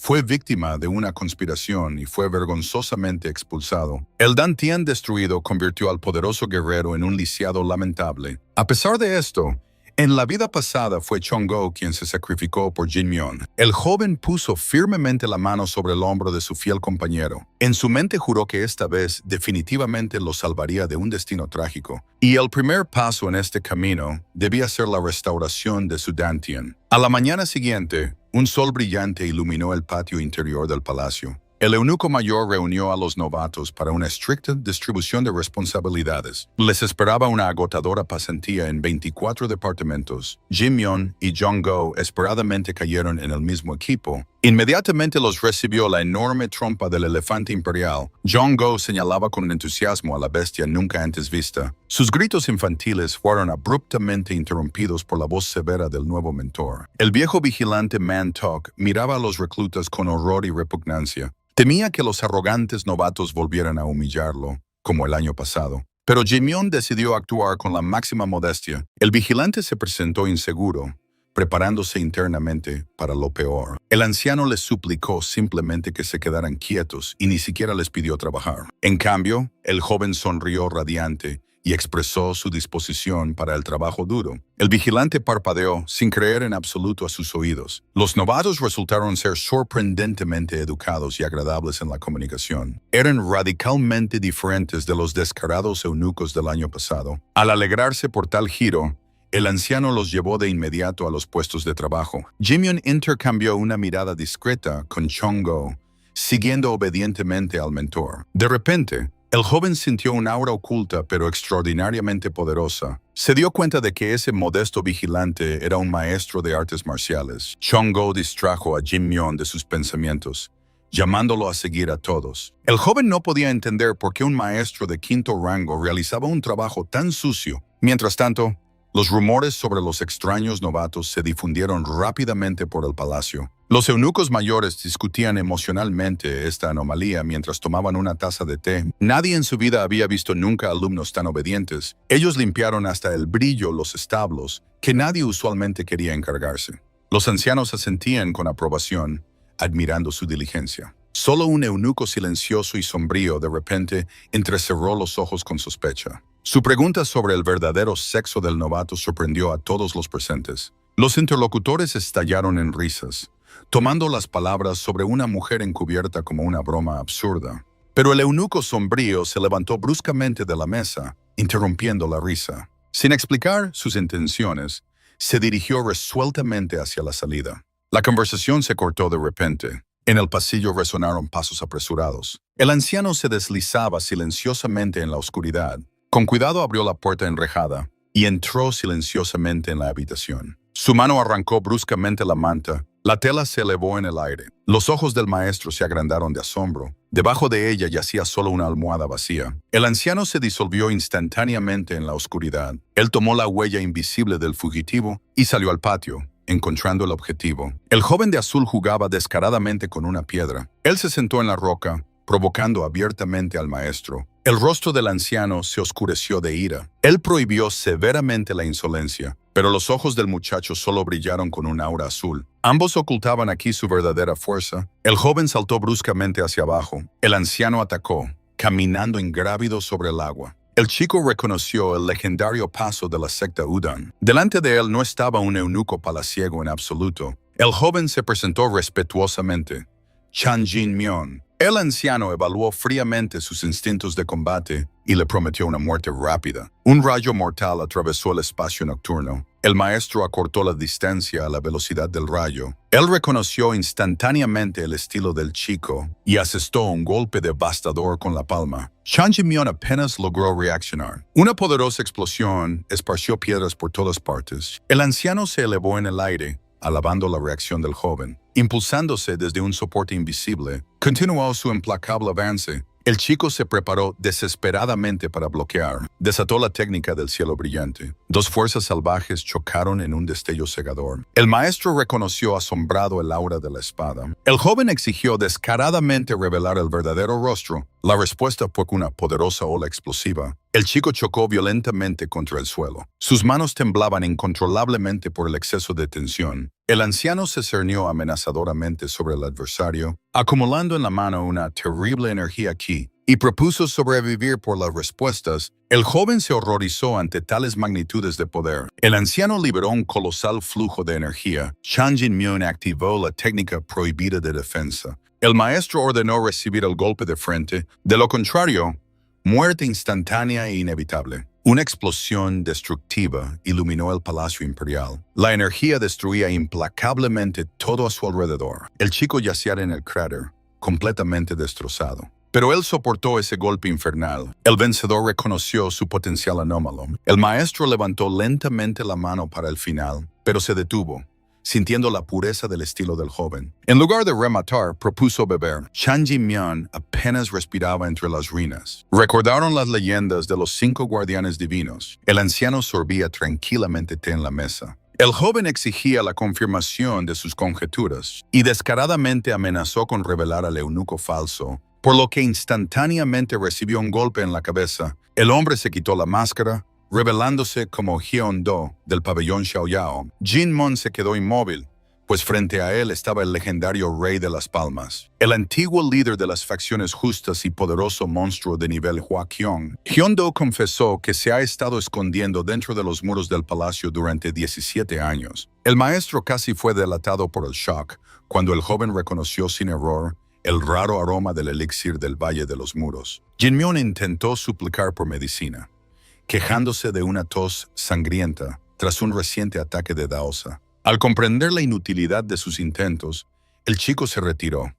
fue víctima de una conspiración y fue vergonzosamente expulsado. El Dantian destruido convirtió al poderoso guerrero en un lisiado lamentable. A pesar de esto, en la vida pasada fue Chong-go quien se sacrificó por Jin-myon. El joven puso firmemente la mano sobre el hombro de su fiel compañero. En su mente juró que esta vez definitivamente lo salvaría de un destino trágico. Y el primer paso en este camino debía ser la restauración de su Dantian. A la mañana siguiente, un sol brillante iluminó el patio interior del palacio. El eunuco mayor reunió a los novatos para una estricta distribución de responsabilidades. Les esperaba una agotadora pasantía en 24 departamentos. Jin-myon y Chong-go esperadamente cayeron en el mismo equipo. Inmediatamente los recibió la enorme trompa del elefante imperial. Chong-go señalaba con entusiasmo a la bestia nunca antes vista. Sus gritos infantiles fueron abruptamente interrumpidos por la voz severa del nuevo mentor. El viejo vigilante Man-tok miraba a los reclutas con horror y repugnancia. Temía que los arrogantes novatos volvieran a humillarlo, como el año pasado. Pero Jin-myon decidió actuar con la máxima modestia. El vigilante se presentó inseguro, preparándose internamente para lo peor. El anciano les suplicó simplemente que se quedaran quietos y ni siquiera les pidió trabajar. En cambio, el joven sonrió radiante y expresó su disposición para el trabajo duro. El vigilante parpadeó sin creer en absoluto a sus oídos. Los novatos resultaron ser sorprendentemente educados y agradables en la comunicación. Eran radicalmente diferentes de los descarados eunucos del año pasado. Al alegrarse por tal giro, el anciano los llevó de inmediato a los puestos de trabajo. Jin-myon intercambió una mirada discreta con Chong-go, siguiendo obedientemente al mentor. De repente, el joven sintió un aura oculta pero extraordinariamente poderosa. Se dio cuenta de que ese modesto vigilante era un maestro de artes marciales. Chong-go distrajo a Jin-myon de sus pensamientos, llamándolo a seguir a todos. El joven no podía entender por qué un maestro de quinto rango realizaba un trabajo tan sucio. Mientras tanto, los rumores sobre los extraños novatos se difundieron rápidamente por el palacio. Los eunucos mayores discutían emocionalmente esta anomalía mientras tomaban una taza de té. Nadie en su vida había visto nunca alumnos tan obedientes. Ellos limpiaron hasta el brillo los establos, que nadie usualmente quería encargarse. Los ancianos asentían con aprobación, admirando su diligencia. Solo un eunuco silencioso y sombrío de repente entrecerró los ojos con sospecha. Su pregunta sobre el verdadero sexo del novato sorprendió a todos los presentes. Los interlocutores estallaron en risas, tomando las palabras sobre una mujer encubierta como una broma absurda. Pero el eunuco sombrío se levantó bruscamente de la mesa, interrumpiendo la risa. Sin explicar sus intenciones, se dirigió resueltamente hacia la salida. La conversación se cortó de repente. En el pasillo resonaron pasos apresurados. El anciano se deslizaba silenciosamente en la oscuridad. Con cuidado abrió la puerta enrejada y entró silenciosamente en la habitación. Su mano arrancó bruscamente la manta. La tela se elevó en el aire. Los ojos del maestro se agrandaron de asombro. Debajo de ella yacía solo una almohada vacía. El anciano se disolvió instantáneamente en la oscuridad. Él tomó la huella invisible del fugitivo y salió al patio, encontrando el objetivo. El joven de azul jugaba descaradamente con una piedra. Él se sentó en la roca, provocando abiertamente al maestro. El rostro del anciano se oscureció de ira. Él prohibió severamente la insolencia, pero los ojos del muchacho solo brillaron con un aura azul. Ambos ocultaban aquí su verdadera fuerza. El joven saltó bruscamente hacia abajo. El anciano atacó, caminando ingrávido sobre el agua. El chico reconoció el legendario paso de la secta Udon. Delante de él no estaba un eunuco palaciego en absoluto. El joven se presentó respetuosamente. Chan Jin-myon, El anciano evaluó fríamente sus instintos de combate y le prometió una muerte rápida. Un rayo mortal atravesó el espacio nocturno. El maestro acortó la distancia a la velocidad del rayo. Él reconoció instantáneamente el estilo del chico y asestó un golpe devastador con la palma. Zhang Jimian apenas logró reaccionar. Una poderosa explosión esparció piedras por todas partes. El anciano se elevó en el aire, alabando la reacción del joven. Impulsándose desde un soporte invisible, continuó su implacable avance. El chico se preparó desesperadamente para bloquear. Desató la técnica del cielo brillante. Dos fuerzas salvajes chocaron en un destello cegador. El maestro reconoció asombrado el aura de la espada. El joven exigió descaradamente revelar el verdadero rostro. La respuesta fue una poderosa ola explosiva. El chico chocó violentamente contra el suelo. Sus manos temblaban incontrolablemente por el exceso de tensión. El anciano se cernió amenazadoramente sobre el adversario, acumulando en la mano una terrible energía ki, y propuso sobrevivir por las respuestas. El joven se horrorizó ante tales magnitudes de poder. El anciano liberó un colosal flujo de energía. Zhang Jimian activó la técnica prohibida de defensa. El maestro ordenó recibir el golpe de frente. De lo contrario, muerte instantánea e inevitable. Una explosión destructiva iluminó el palacio imperial. La energía destruía implacablemente todo a su alrededor. El chico yacía en el cráter, completamente destrozado. Pero él soportó ese golpe infernal. El vencedor reconoció su potencial anómalo. El maestro levantó lentamente la mano para el final, pero se detuvo, sintiendo la pureza del estilo del joven. En lugar de rematar, propuso beber. Zhang Jimian apenas respiraba entre las ruinas. Recordaron las leyendas de los 5 guardianes divinos. El anciano sorbía tranquilamente té en la mesa. El joven exigía la confirmación de sus conjeturas y descaradamente amenazó con revelar al eunuco falso, por lo que instantáneamente recibió un golpe en la cabeza. El hombre se quitó la máscara, revelándose como Hyun-do del pabellón Xiaoyao. Jin Mon se quedó inmóvil, pues frente a él estaba el legendario Rey de las Palmas, el antiguo líder de las facciones justas y poderoso monstruo de nivel Huaqiong. Hyun-do confesó que se ha estado escondiendo dentro de los muros del palacio durante 17 años. El maestro casi fue delatado por el shock cuando el joven reconoció sin error el raro aroma del elixir del Valle de los Muros. Jin-myon intentó suplicar por medicina, quejándose de una tos sangrienta tras un reciente ataque de Daosa. Al comprender la inutilidad de sus intentos, el chico se retiró,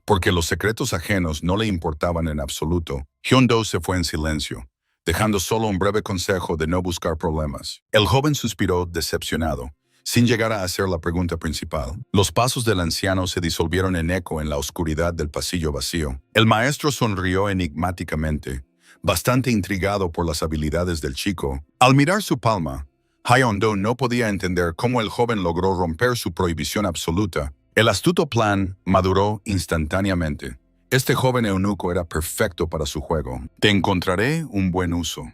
porque los secretos ajenos no le importaban en absoluto. Hyun-do se fue en silencio, dejando solo un breve consejo de no buscar problemas. El joven suspiró decepcionado, sin llegar a hacer la pregunta principal. Los pasos del anciano se disolvieron en eco en la oscuridad del pasillo vacío. El maestro sonrió enigmáticamente, bastante intrigado por las habilidades del chico. Al mirar su palma, Hyun-do no podía entender cómo el joven logró romper su prohibición absoluta. El astuto plan maduró instantáneamente. Este joven eunuco era perfecto para su juego. Te encontraré un buen uso.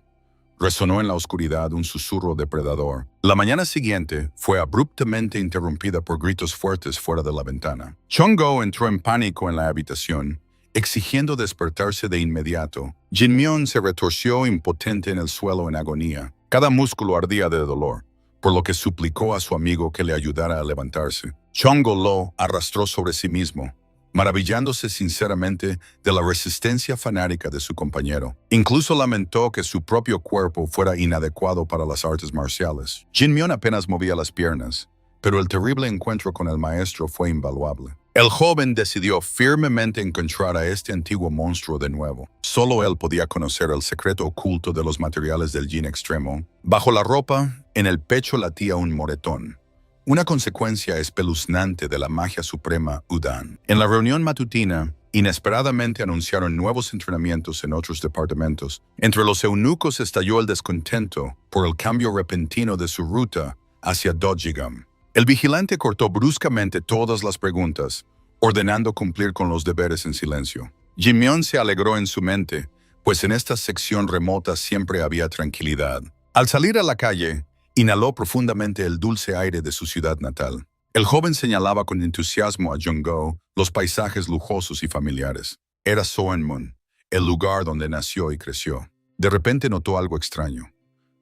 Resonó en la oscuridad un susurro depredador. La mañana siguiente fue abruptamente interrumpida por gritos fuertes fuera de la ventana. Chong-go entró en pánico en la habitación, exigiendo despertarse de inmediato. Jin-myon se retorció impotente en el suelo en agonía. Cada músculo ardía de dolor, por lo que suplicó a su amigo que le ayudara a levantarse. Chong-go lo arrastró sobre sí mismo, maravillándose sinceramente de la resistencia fanática de su compañero. Incluso lamentó que su propio cuerpo fuera inadecuado para las artes marciales. Jin-myon apenas movía las piernas, pero el terrible encuentro con el maestro fue invaluable. El joven decidió firmemente encontrar a este antiguo monstruo de nuevo. Solo él podía conocer el secreto oculto de los materiales del yin extremo. Bajo la ropa, en el pecho latía un moretón, una consecuencia espeluznante de la magia suprema Udan. En la reunión matutina, inesperadamente anunciaron nuevos entrenamientos en otros departamentos. Entre los eunucos estalló el descontento por el cambio repentino de su ruta hacia Dojigam. El vigilante cortó bruscamente todas las preguntas, ordenando cumplir con los deberes en silencio. Jin-myon se alegró en su mente, pues en esta sección remota siempre había tranquilidad. Al salir a la calle, inhaló profundamente el dulce aire de su ciudad natal. El joven señalaba con entusiasmo a Jong-go los paisajes lujosos y familiares. Era Soenmun, el lugar donde nació y creció. De repente notó algo extraño.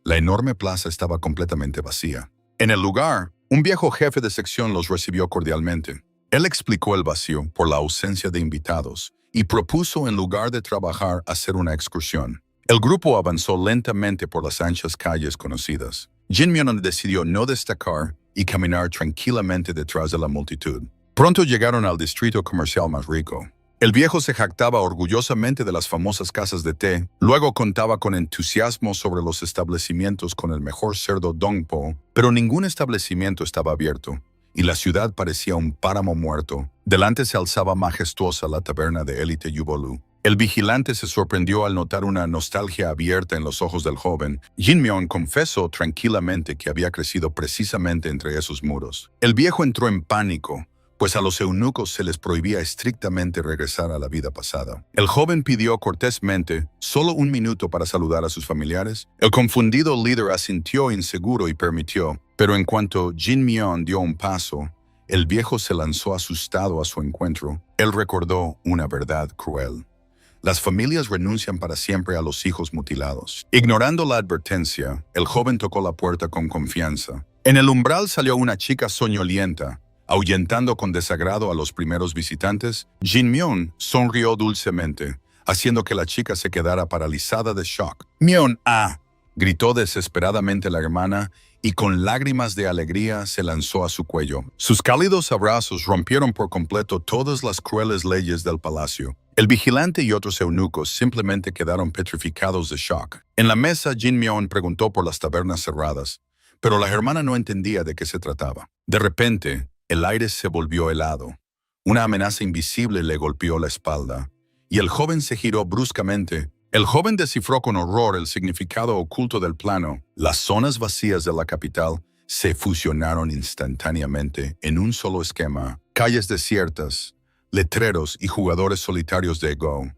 La enorme plaza estaba completamente vacía. En el lugar, un viejo jefe de sección los recibió cordialmente. Él explicó el vacío por la ausencia de invitados y propuso en lugar de trabajar hacer una excursión. El grupo avanzó lentamente por las anchas calles conocidas. Jin Myon decidió no destacar y caminar tranquilamente detrás de la multitud. Pronto llegaron al distrito comercial más rico. El viejo se jactaba orgullosamente de las famosas casas de té, luego contaba con entusiasmo sobre los establecimientos con el mejor cerdo Dongpo, pero ningún establecimiento estaba abierto, y la ciudad parecía un páramo muerto. Delante se alzaba majestuosa la taberna de élite Yubolu. El vigilante se sorprendió al notar una nostalgia abierta en los ojos del joven. Jin Myon confesó tranquilamente que había crecido precisamente entre esos muros. El viejo entró en pánico, pues a los eunucos se les prohibía estrictamente regresar a la vida pasada. El joven pidió cortésmente solo un minuto para saludar a sus familiares. El confundido líder asintió inseguro y permitió, pero en cuanto Jin Myon dio un paso, el viejo se lanzó asustado a su encuentro. Él recordó una verdad cruel. Las familias renuncian para siempre a los hijos mutilados. Ignorando la advertencia, el joven tocó la puerta con confianza. En el umbral salió una chica soñolienta, ahuyentando con desagrado a los primeros visitantes. Jin Myon sonrió dulcemente, haciendo que la chica se quedara paralizada de shock. «Myon, gritó desesperadamente la hermana y con lágrimas de alegría se lanzó a su cuello. Sus cálidos abrazos rompieron por completo todas las crueles leyes del palacio. El vigilante y otros eunucos simplemente quedaron petrificados de shock. En la mesa, Jin Myon preguntó por las tabernas cerradas, pero la hermana no entendía de qué se trataba. De repente, el aire se volvió helado. Una amenaza invisible le golpeó la espalda, y el joven se giró bruscamente. El joven descifró con horror el significado oculto del plano. Las zonas vacías de la capital se fusionaron instantáneamente en un solo esquema. Calles desiertas, letreros y jugadores solitarios de Go.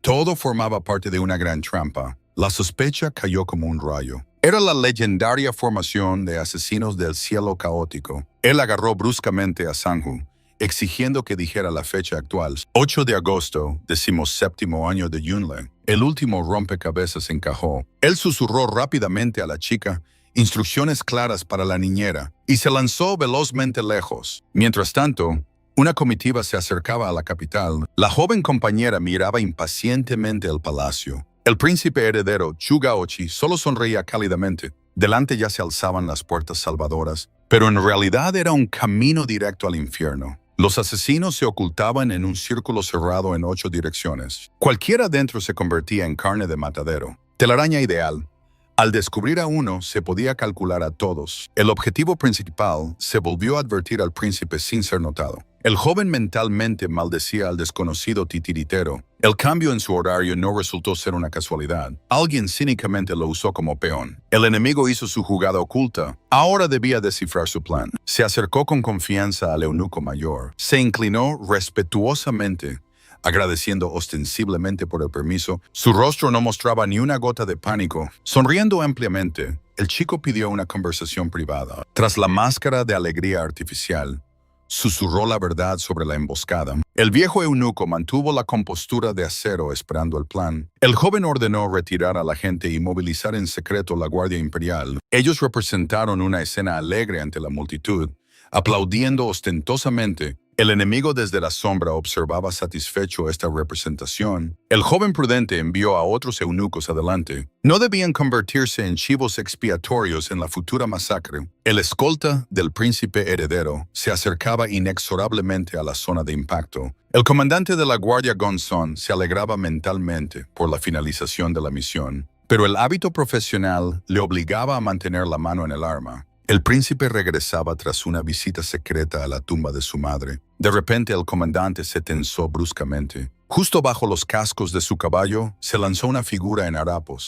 Todo formaba parte de una gran trampa. La sospecha cayó como un rayo. Era la legendaria formación de asesinos del cielo caótico. Él agarró bruscamente a Sang-Hoo, exigiendo que dijera la fecha actual. 8 de agosto, 17º año de Yunlin. El último rompecabezas encajó. Él susurró rápidamente a la chica instrucciones claras para la niñera y se lanzó velozmente lejos. Mientras tanto, una comitiva se acercaba a la capital. La joven compañera miraba impacientemente el palacio. El príncipe heredero, Chu Gaochi, solo sonreía cálidamente. Delante ya se alzaban las puertas salvadoras, pero en realidad era un camino directo al infierno. Los asesinos se ocultaban en un círculo cerrado en 8 direcciones. Cualquiera dentro se convertía en carne de matadero. Telaraña ideal. Al descubrir a uno, se podía calcular a todos. El objetivo principal se volvió a advertir al príncipe sin ser notado. El joven mentalmente maldecía al desconocido titiritero. El cambio en su horario no resultó ser una casualidad. Alguien cínicamente lo usó como peón. El enemigo hizo su jugada oculta. Ahora debía descifrar su plan. Se acercó con confianza al eunuco mayor. Se inclinó respetuosamente, agradeciendo ostensiblemente por el permiso. Su rostro no mostraba ni una gota de pánico. Sonriendo ampliamente, el chico pidió una conversación privada. Tras la máscara de alegría artificial, susurró la verdad sobre la emboscada. El viejo eunuco mantuvo la compostura de acero esperando el plan. El joven ordenó retirar a la gente y movilizar en secreto la Guardia Imperial. Ellos representaron una escena alegre ante la multitud, aplaudiendo ostentosamente. El enemigo desde la sombra observaba satisfecho esta representación. El joven prudente envió a otros eunucos adelante. No debían convertirse en chivos expiatorios en la futura masacre. El escolta del príncipe heredero se acercaba inexorablemente a la zona de impacto. El comandante de la guardia Gonzon se alegraba mentalmente por la finalización de la misión, pero el hábito profesional le obligaba a mantener la mano en el arma. El príncipe regresaba tras una visita secreta a la tumba de su madre. De repente el comandante se tensó bruscamente. Justo bajo los cascos de su caballo se lanzó una figura en harapos.